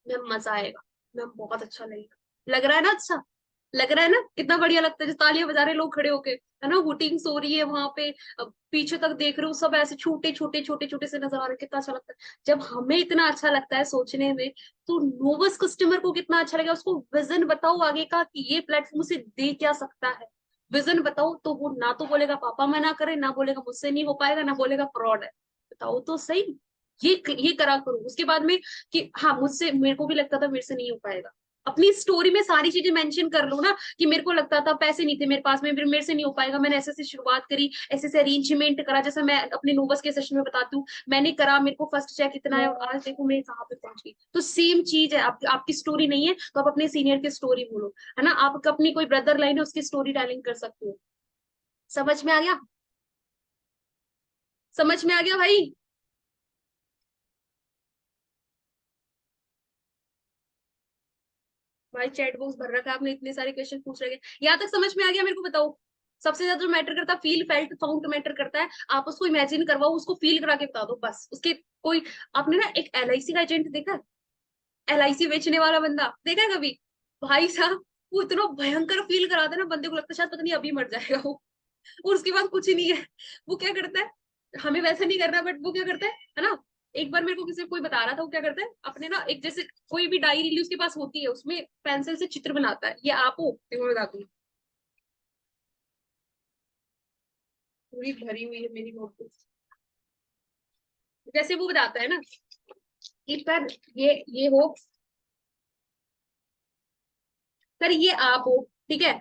मैम मजा आएगा, मैम बहुत अच्छा लगेगा, लग रहा है ना अच्छा, लग रहा है ना कितना बढ़िया लगता है, जो तालियां बजा रहे लोग खड़े होके, है ना, हुटिंग हो रही है वहां पे, पीछे तक देख रहे हो सब ऐसे छोटे छोटे छोटे छोटे से नजर आ रहे हैं, कितना अच्छा लगता है। जब हमें इतना अच्छा लगता है सोचने में, तो नोवस कस्टमर को कितना अच्छा लगेगा। उसको विजन बताओ आगे का कि ये प्लेटफॉर्म उसे दे क्या सकता है, विजन बताओ, तो वो ना तो बोलेगा पापा मना करे, ना बोलेगा मुझसे नहीं हो पाएगा, ना बोलेगा फ्रॉड है। बताओ तो सही। ये करा करो उसके बाद में कि हाँ मुझसे, मेरे को भी लगता था मेरे से नहीं हो पाएगा, अपनी स्टोरी में सारी चीजें मेंशन कर लो ना, कि मेरे को लगता था पैसे नहीं थे मेरे पास में, मेरे से नहीं हो पाएगा, मैंने ऐसे से शुरुआत करी, ऐसे से अरेंजमेंट करा, जैसे मैं अपने नोबस के सेशन में बताती हूँ, मैंने करा, मेरे को फर्स्ट चेक इतना है, और आज देखो मैं कहाँ पे पहुंच गई। तो सेम चीज है, आपकी स्टोरी नहीं है तो आप अपने सीनियर की स्टोरी बोलो, है ना, आप अपनी कोई ब्रदर लाइन है उसकी स्टोरी टेलिंग कर सकते हो। समझ में आ गया? समझ में आ गया भाई? भाई चैट बॉक्स भर रखा है आपने, इतने सारे क्वेश्चन पूछ रहे हैं, यहाँ तक समझ में आ गया मेरे को बताओ। सबसे ज्यादा जो मैटर करता है फील फेल्ट फाउंड मैटर करता है, आप उसको इमेजिन करवाओ, उसको फील करा के बता दो बस, उसके कोई। आपने ना एक एलआईसी का एजेंट देखा है, एलआईसी बेचने वाला बंदा देखा है कभी? भाई साहब, वो इतना भयंकर फील कराता है ना, बंदे को लगता है शायद पता नहीं अभी मर जाएगा वो, और उसके बाद कुछ ही नहीं है। वो क्या करता है, हमें वैसा नहीं करना, बट वो क्या करता है ना, एक बार मेरे को किसी कोई बता रहा था, वो क्या करता है अपने ना, एक जैसे कोई भी डायरी उसके पास होती है, उसमें पेंसिल से चित्र बनाता है, ये आप हो, देखो मैं बताती हूँ, पूरी भरी हुई है मेरी नोटबुक। जैसे वो बताता है ना कि सर ये हो, सर ये आप हो, ठीक है,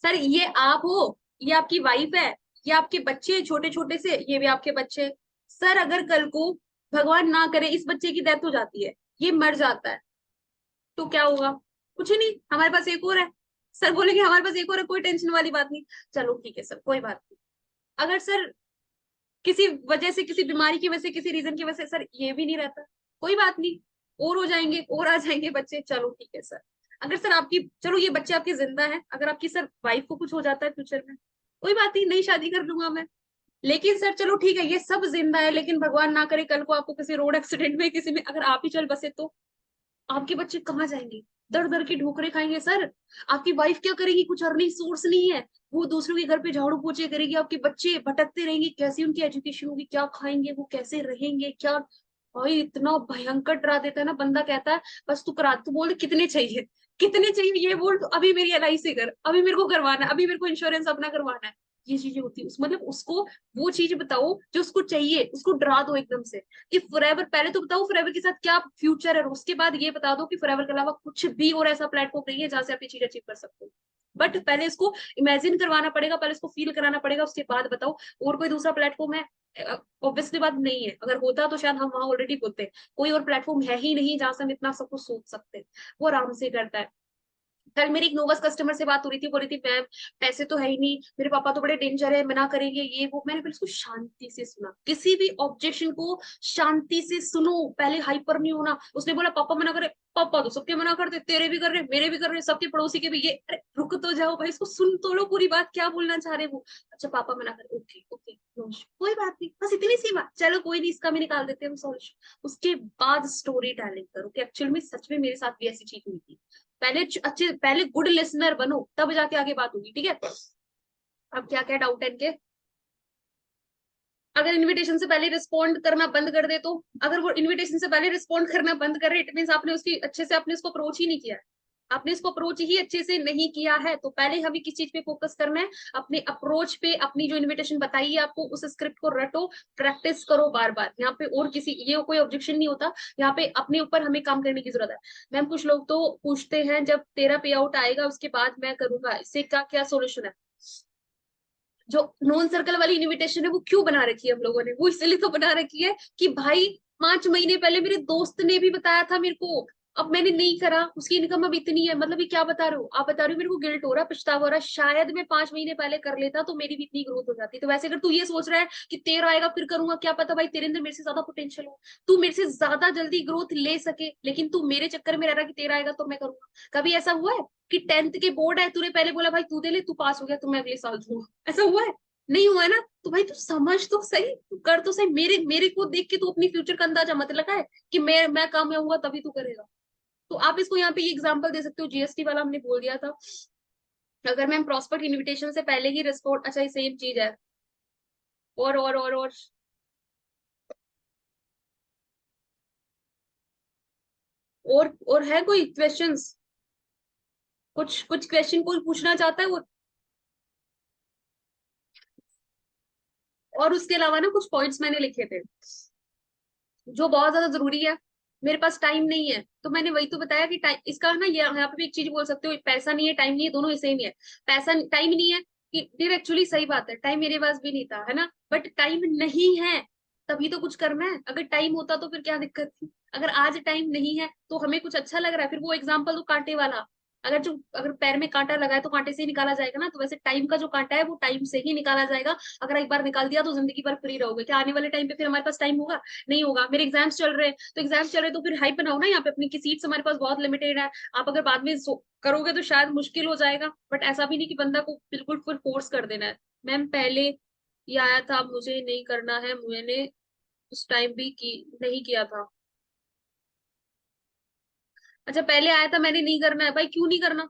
सर ये आप हो, ये आपकी वाइफ है, ये आपके बच्चे छोटे छोटे से, ये भी आपके बच्चे। सर अगर कल को भगवान ना करे इस बच्चे की डेथ हो जाती है, ये मर जाता है, तो क्या होगा? कुछ नहीं, हमारे पास एक और है। सर बोलेंगे हमारे पास एक और है, कोई टेंशन वाली बात नहीं। चलो ठीक है सर, कोई बात नहीं। अगर सर किसी वजह से, किसी बीमारी की वजह से, किसी रीजन की वजह से सर ये भी नहीं रहता, कोई बात नहीं, और हो जाएंगे, और आ जाएंगे बच्चे, चलो ठीक है सर। अगर सर आपकी, चलो ये बच्चे आपके जिंदा है, अगर आपकी सर वाइफ को कुछ हो जाता है फ्यूचर में, कोई बात नहीं, नई शादी कर लूंगा मैं। लेकिन सर चलो ठीक है, ये सब जिंदा है, लेकिन भगवान ना करे कल को आपको किसी रोड एक्सीडेंट में, किसी में अगर आप ही चल बसे तो आपके बच्चे कहाँ जाएंगे? दर दर की ठोकरें खाएंगे सर। आपकी वाइफ क्या करेगी? कुछ अर्निंग सोर्स नहीं है, वो दूसरों के घर पे झाड़ू पोछे करेगी, आपके बच्चे भटकते रहेंगे, कैसी उनकी एजुकेशन होगी, क्या खाएंगे वो, कैसे रहेंगे, क्या। भाई इतना भयंकर डरा देता है ना, बंदा कहता है बस तू करा, तू बोल कितने चाहिए, कितने चाहिए, ये बोल तो अभी मेरी LIC कर, अभी मेरे को करवाना है, अभी मेरे को इंश्योरेंस अपना करवाना है। ये चीजें होती है मतलब उसको वो चीज बताओ जो उसको चाहिए, उसको डरा दो एकदम से कि फॉरएवर, पहले तो बताओ फॉरएवर के साथ क्या फ्यूचर है, और उसके बाद ये बता दो कि फॉरएवर के अलावा कुछ भी और ऐसा प्लेटफॉर्म नहीं है जहां से आप ये चीज अचीव कर सकते हो। बट पहले इसको इमेजिन करवाना पड़ेगा, पहले इसको फील कराना पड़ेगा, उसके बाद बताओ और कोई दूसरा प्लेटफॉर्म है? ऑब्वियसली बात नहीं है, अगर होता तो शायद हम वहां ऑलरेडी होते। कोई और प्लेटफॉर्म है ही नहीं जहां से हम इतना सब कुछ सोच सकते हैं। वो आराम से करता है। कल मेरी एक नोवस कस्टमर से बात हो रही थी, बोल रही थी मैम पैसे तो है ही नहीं, मेरे पापा तो बड़े डेंजर है, मना करेंगे ये वो। मैंने पहले उसको शांति से सुना, किसी भी ऑब्जेक्शन को शांति से सुनो, पहले हाइपर नहीं होना। उसने बोला पापा मना करे, पापा तो सबके मना करते, तेरे भी कर रहे, मेरे भी कर रहे, सबके पड़ोसी के भी, ये अरे रुक तो जाओ भाई, इसको सुन तो लो पूरी बात, क्या बोलना चाह रहे वो। अच्छा पापा मना करे, ओके ओके नो इशू, कोई बात नहीं, बस इतनी सी बात, चलो कोई नहीं, इसका भी निकाल देते हैं हम सॉल्यूशन। उसके बाद स्टोरी टेलिंग करो कि एक्चुअल में सच में मेरे साथ भी ऐसी चीज हुई थी। पहले अच्छे, पहले गुड लिसनर बनो, तब जाके आगे बात होगी, ठीक है। अब क्या क्या डाउट है इनके? अगर इनविटेशन से पहले रिस्पॉन्ड करना बंद कर दे तो? अगर वो इनविटेशन से पहले रिस्पॉन्ड करना बंद कर रहे, इट मीन आपने उसकी अच्छे से, आपने उसको अप्रोच ही नहीं किया है, आपने इसको अप्रोच ही अच्छे से नहीं किया है। तो पहले हमें किस चीज पे फोकस करना है? अपने अप्रोच पे, अपनी जो इनविटेशन बताई है आपको उस स्क्रिप्ट को रटो, प्रैक्टिस करो बार बार। यहाँ पे और किसी ये कोई ऑब्जेक्शन नहीं होता, यहाँ पे अपने ऊपर हमें काम करने की जरूरत है। मैम कुछ लोग तो पूछते हैं जब तेरा पे आउट आएगा उसके बाद मैं करूंगा, इससे क्या क्या सोल्यूशन है? जो नॉन सर्कल वाली इनविटेशन है वो क्यों बना रखी है हम लोगों ने? वो इसलिए तो बना रखी है कि भाई 5 महीने पहले मेरे दोस्त ने भी बताया था मेरे को, अब मैंने नहीं करा, उसकी इनकम अब इतनी है, मतलब ये क्या बता रहे हो आप? बता रहे हो मेरे को गिल्ट हो रहा, पछतावा हो रहा, शायद मैं 5 महीने पहले कर लेता तो मेरी भी इतनी ग्रोथ हो जाती। तो वैसे अगर तू ये सोच रहा है कि तेरा आएगा फिर करूंगा, क्या पता भाई तेरे अंदर मेरे से ज्यादा पोटेंशियल हो, तू मेरे से ज्यादा जल्दी ग्रोथ ले सके, लेकिन तू मेरे चक्कर में रह रहा कि तेरा आएगा तो मैं करूंगा। कभी ऐसा हुआ है कि 10th के बोर्ड है, तूने पहले बोला भाई तू दे ले, तू पास हो गया तो मैं अगले साल दूंगा? ऐसा हुआ है? नहीं हुआ है ना? तो भाई तू समझ तो सही, तू कर तो सही, मेरे मेरे को देख के तू अपनी फ्यूचर का अंदाजा मत लगा है कि मैं कामयाब होऊंगा तभी तू करेगा। तो आप इसको यहाँ पे ये एग्जांपल दे सकते हो, GST वाला हमने बोल दिया था। अगर मैम प्रॉस्पेक्ट इनविटेशन से पहले ही रिस्पॉन्ड, अच्छा ये सेम चीज है। और और है कोई क्वेश्चंस? कुछ कुछ क्वेश्चन कोई पूछना चाहता है वो? और उसके अलावा ना कुछ पॉइंट्स मैंने लिखे थे जो बहुत ज्यादा जरूरी है। मेरे पास टाइम नहीं है, तो मैंने वही तो बताया कि टाइम इसका ना, ये यहाँ पे भी एक चीज बोल सकते हो, पैसा नहीं है टाइम नहीं है, दोनों ही सेम ही है। पैसा टाइम नहीं है कि फिर एक्चुअली सही बात है, टाइम मेरे पास भी नहीं था है ना, बट टाइम नहीं है तभी तो कुछ करना है। अगर टाइम होता तो फिर क्या दिक्कत थी? अगर आज टाइम नहीं है तो हमें कुछ अच्छा लग रहा है, फिर वो एग्जाम्पल तो कांटे वाला, अगर पैर में कांटा लगा है तो कांटे से ही निकाला जाएगा ना, तो वैसे टाइम का जो कांटा है वो टाइम से ही निकाला जाएगा। अगर एक बार निकाल दिया तो जिंदगी भर फ्री रहोगे। क्या आने वाले टाइम पे फिर हमारे पास टाइम होगा? नहीं होगा। मेरे एग्जाम्स चल रहे हैं, तो एग्जाम्स चल रहे हैं तो फिर हाइप बनाओ ना यहाँ पे अपनी की सीट्स हमारे पास बहुत लिमिटेड है। आप अगर बाद में करोगे तो शायद मुश्किल हो जाएगा, बट ऐसा भी नहीं कि बंदा को बिल्कुल फुल फोर्स कर देना है। मैम पहले ये आया था, मुझे नहीं करना है, मैंने उस टाइम भी की नहीं किया था। अच्छा पहले आया था मैंने नहीं करना है, भाई क्यों नहीं करना?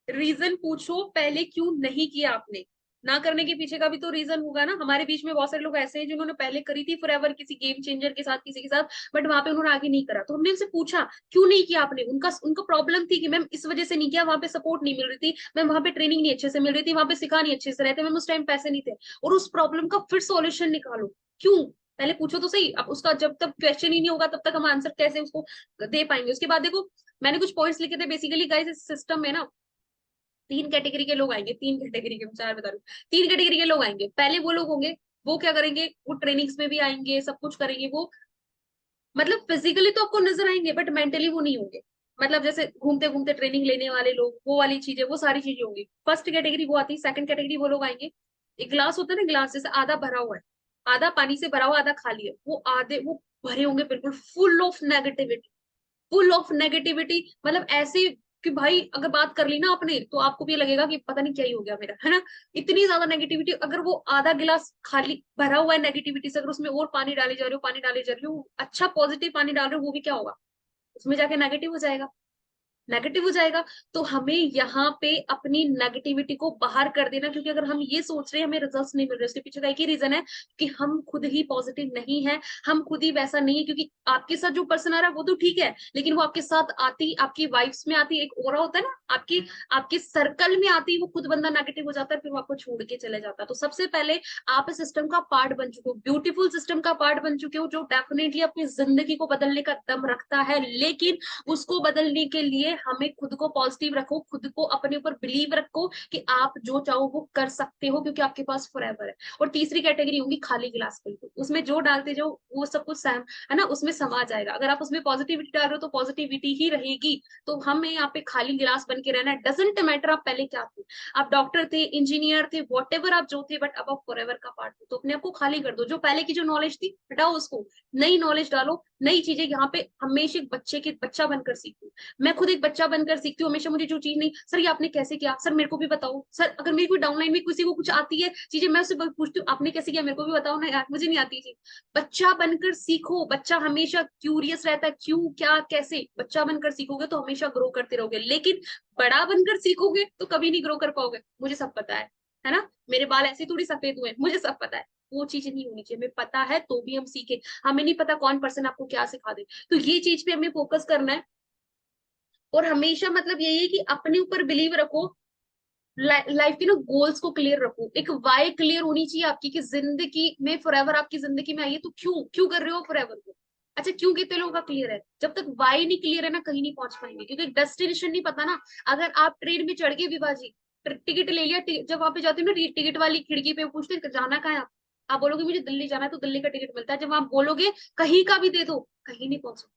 रीजन पूछो पहले क्यों नहीं किया आपने। ना करने के पीछे का भी तो रीजन होगा ना। हमारे बीच में बहुत सारे लोग ऐसे हैं जिन्होंने पहले करी थी फॉरएवर किसी गेम चेंजर के साथ, किसी के साथ, बट वहां पे उन्होंने आगे नहीं करा। तो हमने उनसे पूछा क्यों नहीं किया आपने? उनका उनका प्रॉब्लम थी कि मैम इस वजह से नहीं किया, वहां पे सपोर्ट नहीं मिल रही थी मैम, वहां पे ट्रेनिंग नहीं अच्छे से मिल रही थी, वहां पे सिखा नहीं अच्छे से रहते मैम, उस टाइम पैसे नहीं थे। और उस प्रॉब्लम का फिर सॉल्यूशन निकालो। क्यों? पहले पूछो तो सही। अब उसका जब तक क्वेश्चन ही नहीं होगा तब तक हम आंसर कैसे उसको दे पाएंगे? उसके बाद देखो मैंने कुछ पॉइंट्स लिखे थे बेसिकली गाइस, इस सिस्टम में ना 3 कैटेगरी के लोग आएंगे, 3 कैटेगरी के, 4 बता रही हूँ। 3 कैटेगरी के लोग आएंगे। पहले वो लोग होंगे, वो क्या करेंगे, वो ट्रेनिंग्स में भी आएंगे, सब कुछ करेंगे, वो मतलब फिजिकली तो आपको नजर आएंगे बट मेंटली वो नहीं होंगे। मतलब जैसे घूमते घूमते ट्रेनिंग लेने वाले लोग, वो वाली चीजें, वो सारी चीजें होंगी। फर्स्ट कैटेगरी वो आती है। सेकंड कैटेगरी वो लोग आएंगे, एक ग्लास होता है ना, ग्लास जैसे आधा भरा हुआ है, आधा पानी से भरा हुआ, आधा खाली है, वो आधे वो भरे होंगे बिल्कुल full of negativity, full of negativity. मतलब ऐसे कि भाई अगर बात कर ली ना आपने तो आपको भी लगेगा कि पता नहीं क्या ही हो गया मेरा, है ना। इतनी ज्यादा नेगेटिविटी। अगर वो आधा गिलास खाली भरा हुआ है नेगेटिविटी से, अगर उसमें और पानी डाले जा रहे हो, पानी डाले जा रहे हो, अच्छा पॉजिटिव पानी डाल रहे हो, वो भी क्या होगा, उसमें जाके नेगेटिव हो जाएगा, नेगेटिव हो जाएगा। तो हमें यहाँ पे अपनी नेगेटिविटी को बाहर कर देना, क्योंकि अगर हम ये सोच रहे हैं हमें रिजल्ट्स नहीं मिल रहे, उसके पीछे का एक ही रीजन है कि हम खुद ही पॉजिटिव नहीं है, हम खुद ही वैसा नहीं है। क्योंकि आपके साथ जो पर्सन आ रहा है वो तो ठीक है, लेकिन वो आपके साथ आती, आपकी वाइब्स में आती, एक ओरा होता है ना आपकी, आपके सर्कल में आती, वो खुद बंदा नेगेटिव हो जाता है, फिर वो आपको छोड़ के चले जाता है। तो सबसे पहले आप इस सिस्टम का पार्ट बन चुके हो, ब्यूटीफुल सिस्टम का पार्ट बन चुके हो, जो डेफिनेटली अपनी जिंदगी को बदलने का दम रखता है। लेकिन उसको बदलने के लिए हमें खुद को पॉजिटिव रखो, खुद को अपने ऊपर बिलीव रखो कि आप जो चाहो वो कर सकते हो, क्योंकि आपके पास फॉरएवर है। और तीसरी कैटेगरी होगी खाली गिलास, बिल्कुल उसमें जो डालते जाओ वो सब कुछ सैम, है ना, उसमें समा जाएगा। अगर आप उसमें पॉजिटिविटी डाल रहे हो तो पॉजिटिविटी ही रहेगी। तो हमें यहाँ पे खाली गिलास बन के रहना है। डजेंट मैटर आप पहले क्या थे, आप डॉक्टर थे, इंजीनियर थे, वॉट एवर आप जो थे, बट अब आप फॉरएवर का पार्ट हो। तो अपने आप को खाली कर दो, जो पहले की जो नॉलेज थी हटाओ उसको, नई नॉलेज डालो, नई चीजें। यहाँ पे हमेशा एक बच्चे के बच्चा बनकर सीखो। मैं खुद एक बच्चा बनकर सीखती हूँ हमेशा। मुझे जो चीज नहीं, सर ये आपने कैसे किया, सर मेरे को भी बताओ, सर अगर मेरी कोई डाउनलाइन में किसी को कुछ आती है चीजें, मैं उससे पूछती हूँ आपने कैसे किया, मेरे को भी बताओ ना यार, मुझे नहीं आती चीज। बच्चा बनकर सीखो। बच्चा हमेशा क्यूरियस रहता है, क्यों क्या कैसे। बच्चा बनकर सीखोगे तो हमेशा ग्रो करते रहोगे, लेकिन बड़ा बनकर सीखोगे तो कभी नहीं ग्रो कर पाओगे। मुझे सब पता है ना, मेरे बाल ऐसे थोड़ी सफेद हुए, मुझे सब पता है। वो चीज नहीं होनी चाहिए, हमें पता है तो भी हम सीखे। हमें नहीं पता कौन पर्सन आपको क्या सिखा दे। तो ये चीज पे हमें फोकस करना है। और हमेशा मतलब यही है कि अपने ऊपर बिलीव रखो, लाइफ के ना गोल्स को क्लियर रखो। एक वाई क्लियर होनी चाहिए आपकी कि जिंदगी में फॉरएवर आपकी जिंदगी में आई है तो क्यों क्यों कर रहे हो फॉरएवर को। अच्छा क्यों कितने लोगों का क्लियर है, जब तक वाई नहीं क्लियर है ना कहीं नहीं पहुंच पाएंगे, क्योंकि डेस्टिनेशन नहीं पता ना। अगर आप ट्रेन में चढ़ गए विभाजी, टिकट ले लिया, जब वहां पे जाते हो ना टिकट वाली खिड़की पे पूछते हैं, जाना कहाँ है आप बोलोगे मुझे दिल्ली जाना है, तो दिल्ली का टिकट मिलता है। जब आप बोलोगे कहीं का भी दे दो, कहीं नहीं पहुंचो।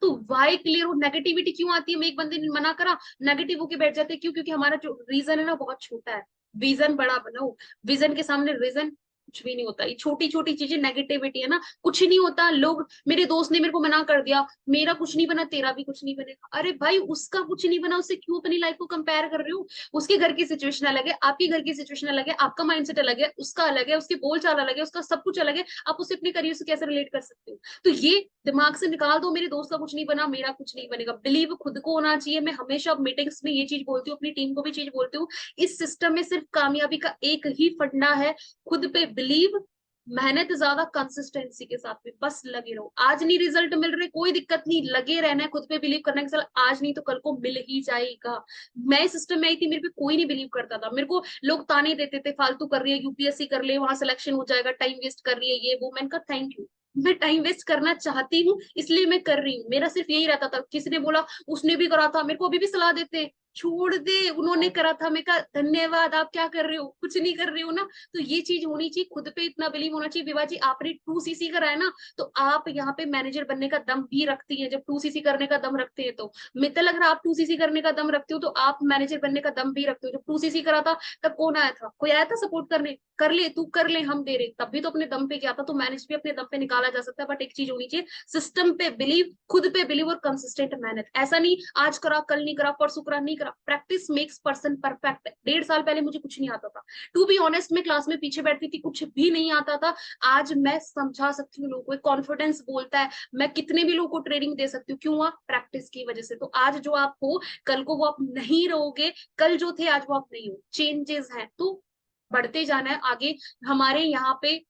तो वाई क्लियर हो। नेगेटिविटी क्यों आती है, मैं एक बंदे ने मना करा, नेगेटिव होके बैठ जाते हैं, क्यों, क्योंकि हमारा जो रीजन है ना बहुत छोटा है। विजन बड़ा बनाओ, विजन के सामने रीजन कुछ भी नहीं होता। ये छोटी छोटी चीजें नेगेटिविटी है ना, कुछ नहीं होता। लोग, मेरे दोस्त ने मेरे को मना कर दिया, मेरा कुछ नहीं बना, तेरा भी कुछ नहीं बनेगा। अरे भाई उसका कुछ नहीं बना, उससे क्यों अपनी लाइफ को कंपेयर कर रहे हो। उसके घर की सिचुएशन अलग है, आपके घर की सिचुएशन अलग है, आपका माइंडसेट अलग है, उसका अलग है, उसके बोल चाल अलग है, उसका सब कुछ अलग है। आप उसे अपने करियर से कैसे रिलेट कर सकते हो। तो ये दिमाग से निकाल दो, मेरे दोस्त का कुछ नहीं बना, मेरा कुछ नहीं बनेगा। बिलीव खुद को होना चाहिए। मैं हमेशा मीटिंग्स में ये चीज बोलती हूँ, अपनी टीम को भी चीज बोलती हूँ, इस सिस्टम में सिर्फ कामयाबी का एक ही फंडा है, खुद पे बिलीव, मेहनत ज्यादा, कंसिस्टेंसी के साथ में बस लगे रहो। आज नहीं रिजल्ट मिल रहे कोई दिक्कत नहीं, लगे रहना है, खुद पे बिलीव करना है कि चल आज नहीं तो कल को मिल ही जाएगा। मैं इस सिस्टम में आई थी, मेरे पे कोई नहीं बिलीव करता था, मेरे को लोग ताने देते थे, फालतू कर रही है, यूपीएससी कर ले, वहां सिलेक्शन हो जाएगा, टाइम वेस्ट कर रही है, ये वो। मैंने कहा थैंक यू, मैं टाइम वेस्ट करना चाहती हूँ इसलिए मैं कर रही हूँ। मेरा सिर्फ यही रहता था, किसी ने बोला उसने भी करा था, मेरे को अभी भी सलाह देते हैं, छोड़ दे उन्होंने करा था। मैं कहा धन्यवाद, आप क्या कर रहे हो, कुछ नहीं कर रही हो ना। तो ये चीज होनी चाहिए, खुद पे इतना बिलीव होना चाहिए। विवाह जी आपने 2cc करा है ना, तो आप यहाँ पे मैनेजर बनने का दम भी रखती हैं। जब 2cc करने का दम रखते हैं तो मित्तल, अगर आप 2cc करने का दम रखते हो तो आप मैनेजर बनने का दम भी रखते हो। जब 2cc करा था तब कौन आया था, कोई आया था सपोर्ट करने, कर ले तू कर ले हम दे रहे, तब भी तो अपने दम पे किया था। तो मैनेज भी अपने दम पे निकाला जा सकता है, बट एक चीज होनी चाहिए, सिस्टम पे बिलीव, खुद पे बिलीव और कंसिस्टेंट मेहनत। ऐसा नहीं आज करा कल नहीं करा परसों करा नहीं करा। Practice makes person perfect. 1.5 साल पहले मुझे कुछ नहीं आता था, टू बी ऑनेस्ट। मैं क्लास में पीछे बैठती थी, कुछ भी नहीं आता था। आज मैं समझा सकती हूँ लोगों को, कॉन्फिडेंस बोलता है, मैं कितने भी लोगों को ट्रेनिंग दे सकती हूँ। क्यों हुआ, प्रैक्टिस की वजह से। तो आज जो आप हो कल को वो आप नहीं रहोगे, कल जो थे आज वो आप नहीं हो, चेंजेस हैं। तो बढ़ते जाना है आगे। हमारे यहाँ पे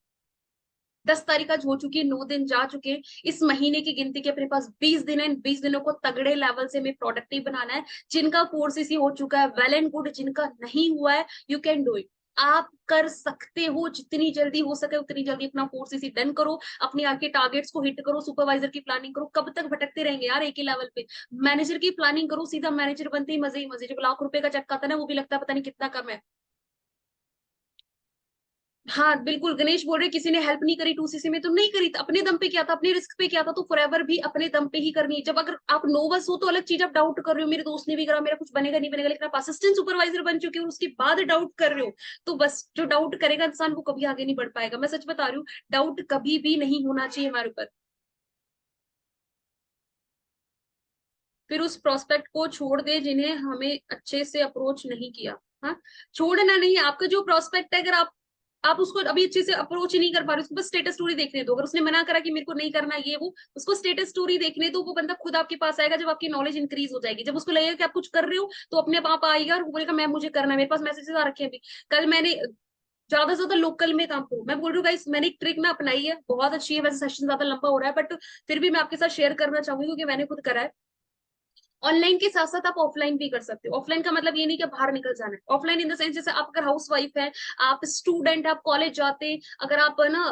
10 तारीख आज हो चुकी है, 9 दिन जा चुके हैं। इस महीने की गिनती के अपने पास 20 दिन है। इन 20 दिनों को तगड़े लेवल से हमें प्रोडक्टिव बनाना है। जिनका कोर्स इसी हो चुका है वेल एंड गुड, जिनका नहीं हुआ है यू कैन डू इट। आप कर सकते हो, जितनी जल्दी हो सके उतनी जल्दी अपना कोर्स इसी डन करो, अपने आगे टारगेट्स को हिट करो, सुपरवाइजर की प्लानिंग करो। कब तक भटकते रहेंगे यार एक ही लेवल पे। मैनेजर की प्लानिंग करो, सीधा मैनेजर बनते ही मजे ही मजे। जब लाख रुपए का चेक आता है ना, वो भी लगता है पता नहीं कितना कम है। हाँ बिल्कुल, गणेश बोल रहे किसी ने हेल्प नहीं करी 2cc में, तो नहीं करी, तो अपने दम पे किया था, अपने रिस्क पे किया था, तो फॉरएवर भी अपने दम पे ही करनी है। जब अगर आप नोवस हो तो अलग चीज, आप डाउट कर रहे हो मेरे दोस्त ने भी करा, मेरा कुछ बनेगा नहीं बनेगा, लेकिन आप असिस्टेंट सुपरवाइजर बन चुके हो उसके बाद डाउट कर रहे हो, तो बस जो डाउट करेगा इंसान वो कभी आगे नहीं बढ़ पाएगा। मैं सच बता रही हूँ, डाउट कभी भी नहीं होना चाहिए हमारे ऊपर। फिर उस प्रोस्पेक्ट को छोड़ दे जिन्हें हमें अच्छे से अप्रोच नहीं किया। हाँ, छोड़ना नहीं है आपका जो प्रोस्पेक्ट है, अगर आप उसको अभी अच्छे से अप्रोच ही नहीं कर पा रहे, उसको बस स्टेटस स्टोरी देखने दो। अगर उसने मना करा कि मेरे को नहीं करना ये वो, उसको स्टेटस स्टोरी देखने दो। वो बंदा खुद आपके पास आएगा जब आपकी नॉलेज इंक्रीज हो जाएगी, जब उसको लगेगा कि आप कुछ कर रहे हो तो अपने आप आएगा और वो बोलेगा मैम मुझे करना है। मेरे पास मैसेजेस आ रखे हैं अभी। कल मैंने ज्यादा से ज्यादा लोकल में काम करूँ, मैं बोल रही हूँ गाइस, मैंने एक ट्रिक ना अपनाई है, बहुत अच्छी है। वैसे सेशन ज्यादा लंबा हो रहा है बट फिर भी मैं आपके साथ शेयर करना चाहूंगी क्योंकि मैंने खुद करा है। ऑनलाइन के साथ साथ आप ऑफलाइन भी कर सकते हो। ऑफलाइन का मतलब ये नहीं कि बाहर निकल जाना है, ऑफलाइन इन द सेंस जैसे आप अगर हाउस वाइफ है, आप स्टूडेंट, आप कॉलेज जाते, अगर आप ना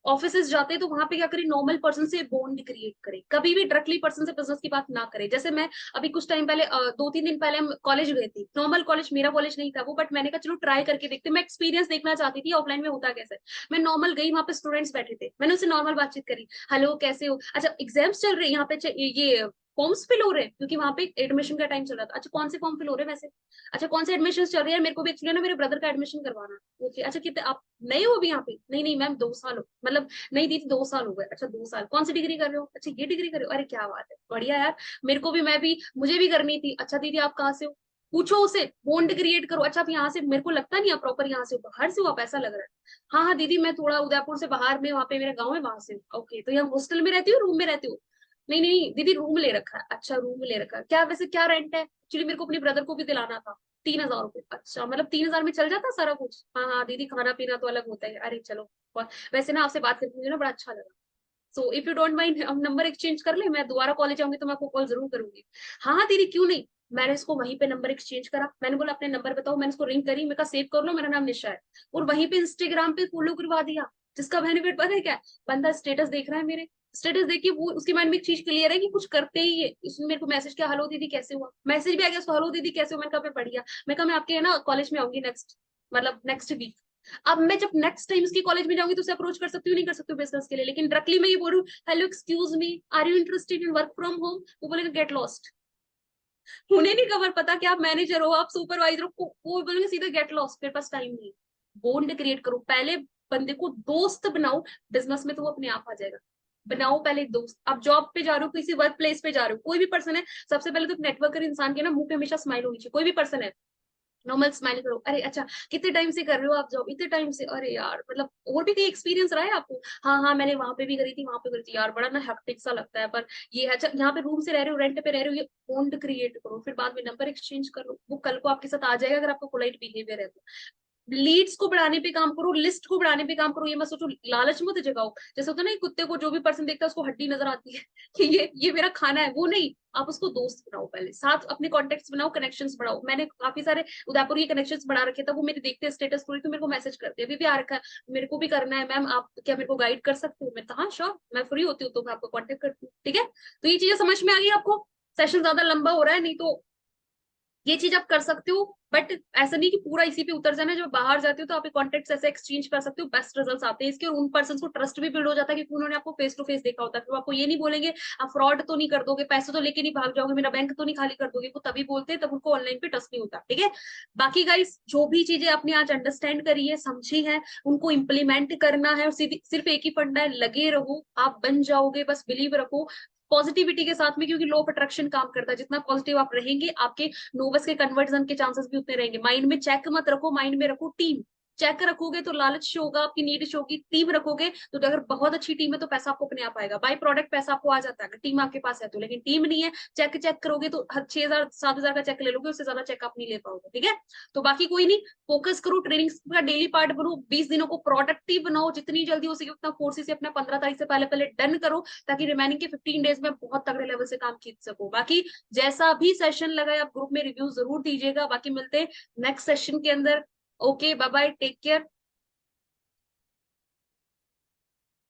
ऑफिस जाते तो वहां पे क्या करें, नॉर्मल पर्सन से बॉन्ड क्रिएट करें। कभी भी डायरेक्टली पर्सन से बिजनेस की बात ना करें। जैसे मैं अभी कुछ टाइम पहले 2-3 दिन पहले हम कॉलेज गए थी, नॉर्मल कॉलेज, मेरा कॉलेज नहीं था वो, बट मैंने कहा चलो ट्राई करके देखते, मैं एक्सपीरियंस देखना चाहती थी ऑफलाइन में होता कैसे। मैं नॉर्मल गई, वहां पे स्टूडेंट्स बैठे थे, मैंने उससे नॉर्मल बातचीत करी, हेलो कैसे हो, अच्छा एग्जाम्स चल रहे हैं यहाँ पे, ये फॉर्म्स फिल हो रहे हैं क्योंकि वहां पे एडमिशन का टाइम चल रहा था। अच्छा कौन से फॉर्म फिल हो रहे हैं वैसे, अच्छा कौन से एडमिशन चल रहे हैं, मेरे को भी एक्चुअली ना मेरे ब्रदर का एडमिशन करवाना। ओके अच्छा कितने आप नए हो अभी यहाँ पे, नहीं नहीं मैम 2 साल हो, मतलब नहीं दीदी 2 साल हो गए, अच्छा 2 साल, कौन सी डिग्री कर रहे हो, अच्छा ये डिग्री कर रहे हो, अरे क्या बात है बढ़िया यार, मेरे को भी, मैं भी, मुझे भी करनी थी, अच्छा दीदी आप कहाँ से हो, पूछो उसे, बॉन्ड क्रिएट करो। अच्छा आप यहाँ से, मेरे को लगता नहीं आप प्रॉपर यहाँ से हो, बाहर से हो आप, ऐसा लग रहा है। हाँ हाँ दीदी मैं थोड़ा उदयपुर से बाहर में, वहां पे मेरा गाँव है वहां से। ओके तो यहाँ हॉस्टल में रहती हो रूम में रहती हो, नहीं नहीं दीदी रूम ले रखा है, अच्छा रूम ले रखा है, क्या वैसे क्या रेंट है, एक्चुअली मेरे को अपने ब्रदर को भी दिलाना था। 3,000 रुपये, अच्छा मतलब 3,000 में चल जाता सारा कुछ, हाँ हाँ दीदी खाना पीना तो अलग होता है, अरे चलो। वैसे ना आपसे बात करके मुझे ना बड़ा अच्छा लगा। So if you don't mind हम नंबर एक्सचेंज कर ले, मैं दोबारा कॉलेज आऊंगी तो मैं आपको कॉल जरूर करूंगी। हाँ हाँ दीदी क्यों नहीं। मैंने इसको वहीं पे नंबर एक्सचेंज करा, मैंने बोला अपने नंबर बताओ, मैंने इसको रिंग करी, मैं कहा सेव कर लो मेरा नाम निशा है, और वहीं पे इंस्टाग्राम पे फॉलो करवा दिया। जिसका बेनिफिट पता है क्या है? बंदा स्टेटस देख रहा है मेरे, स्टेटस देखिए वो उसके माइंड में एक चीज क्लियर है कि कुछ करते ही है। उसने मेरे को मैसेज किया, हेलो दीदी कैसे हुआ, मैसेज भी आ गया उसको, हेलो दीदी कैसे हो, मैंने कहा मैं बढ़िया। मैं कहा मैं आपके है ना कॉलेज में आऊंगी नेक्स्ट, मतलब नेक्स्ट वीक। अब मैं जब नेक्स्ट टाइम उसकी कॉलेज में जाऊंगी तो उसे अप्रोच कर सकती हूँ नहीं कर सकती हूँ बिजनेस के लिए, लेकिन डायरेक्टली मैं ये बोल रही हूँ, hello excuse me are you interested in work from home, वो बोलेगा गेट लॉस्ट। उन्हें नहीं खबर पता कि आप मैनेजर हो, आप सुपरवाइजर हो, वो बोलेंगे सीधा गेट लॉस्ट, मेरे पास टाइम नहीं। बॉन्ड क्रिएट करो पहले, बंदे को दोस्त बनाओ, बिजनेस में तो वो अपने आप आ जाएगा। बनाओ पहले एक दोस्त, आप जॉब पे जा रहे हो, किसी वर्क प्लेस पे जा रहे हो, कोई भी पर्सन है, सबसे पहले तो नेटवर्कर इंसान के ना मुंह पे हमेशा स्माइल होनी चाहिए। कोई भी पर्सन है, नॉर्मल स्माइल करो, अरे अच्छा कितने टाइम से कर रहे हो आप जॉब, इतने टाइम से, अरे यार मतलब और भी कहीं एक्सपीरियंस रहा है आपको, हाँ हाँ मैंने वहां पे भी करी थी, वहां पे करी थी यार, बड़ा ना हेक्टिक सा लगता है, पर ये है अच्छा यहाँ पे रूम से रह रहे हो, रेंट पे रह रहे हो, ये बॉन्ड क्रिएट करो, फिर बाद में नंबर एक्सचेंज कर लो, वो कल को आपके साथ आ जाएगा अगर आपको पोलाइट बिहेवियर है तो। लीड्स को बढ़ाने पे काम करो, लिस्ट को बढ़ाने पे काम करो, ये मत सोचो, लालच मत जगाओ। जैसे होता है ना कुत्ते को जो भी पर्सन देखता है उसको हड्डी नजर आती है कि ये मेरा खाना है, वो नहीं, आप उसको दोस्त बनाओ, पहले साथ अपने कॉन्टेक्ट्स बनाओ, कनेक्शंस बढ़ाओ। मैंने काफी सारे उदयपुर के कनेक्शंस बना रखे था, वो मेरे देखते हैं स्टेटस स्टोरी तो मेरे को मैसेज करते हैं, अभी भी आ रखा है, मेरे को भी करना है मैम, आप क्या मेरे को गाइड कर सकते हो, मैं कहा हाँ श्योर, मैं फ्री होती हूँ तो मैं आपको कॉन्टेक्ट करती हूँ, ठीक है। तो ये चीजें समझ में आ गई आपको, सेशन ज्यादा लंबा हो रहा है नहीं तो ये चीज आप कर सकते हो, बट ऐसा नहीं कि पूरा इसी पे उतर जाना है। जब बाहर जाते हो तो आप कॉन्टेक्ट ऐसे एक्सचेंज कर सकते हो, बेस्ट रिजल्ट्स आते हैं इसके, और उन पर्सन को ट्रस्ट भी बिल्ड हो जाता है क्योंकि उन्होंने आपको फेस टू फेस देखा होता है। तो आपको ये नहीं बोलेंगे, आप फ्रॉड तो नहीं कर दोगे, पैसे तो लेके नहीं भाग जाओगे, मेरा बैंक तो नहीं खाली कर दोगे, वो तभी बोलते हैं तब उनको ऑनलाइन पे ट्रस्ट नहीं होता, ठीक है। बाकी गाइस जो भी चीजें आपने आज अंडरस्टैंड करी है, समझी है, उनको इम्प्लीमेंट करना है, और सिर्फ एक ही फंडा है, लगे रहो, आप बन जाओगे, बस बिलीव रखो पॉजिटिविटी के साथ में, क्योंकि लॉ ऑफ अट्रैक्शन काम करता है, जितना पॉजिटिव आप रहेंगे आपके नोवस के कन्वर्जन के चांसेस भी उतने रहेंगे। माइंड में चेक मत रखो, माइंड में रखो टीम। चेक रखोगे तो लालच शो होगा, आपकी नीड शो होगी, टीम रखोगे तो अगर बहुत अच्छी टीम है तो पैसा आपको अपने आप आएगा, बाई प्रोडक्ट पैसा आपको आ जाता है अगर टीम आपके पास है तो, लेकिन टीम नहीं है, चेक चेक करोगे तो 6,000 7,000 का चेक ले लोगे, उससे ज्यादा चेक आप नहीं ले पाओगे, ठीक है। तो बाकी कोई नहीं, फोकस करो, ट्रेनिंग का डेली पार्ट बनो, 20 दिनों को प्रोडक्टिव बनाओ, जितनी जल्दी हो सके उतना फोर्सेस से अपना 15 तारीख से पहले पहले डन करो, ताकि रिमेनिंग के 15 डेज में बहुत तगड़े लेवल से काम खींच सको। बाकी जैसा भी सेशन लगा है आप ग्रुप में रिव्यू जरूर दीजिएगा, बाकी मिलते हैं नेक्स्ट सेशन के अंदर। Okay bye bye, take care.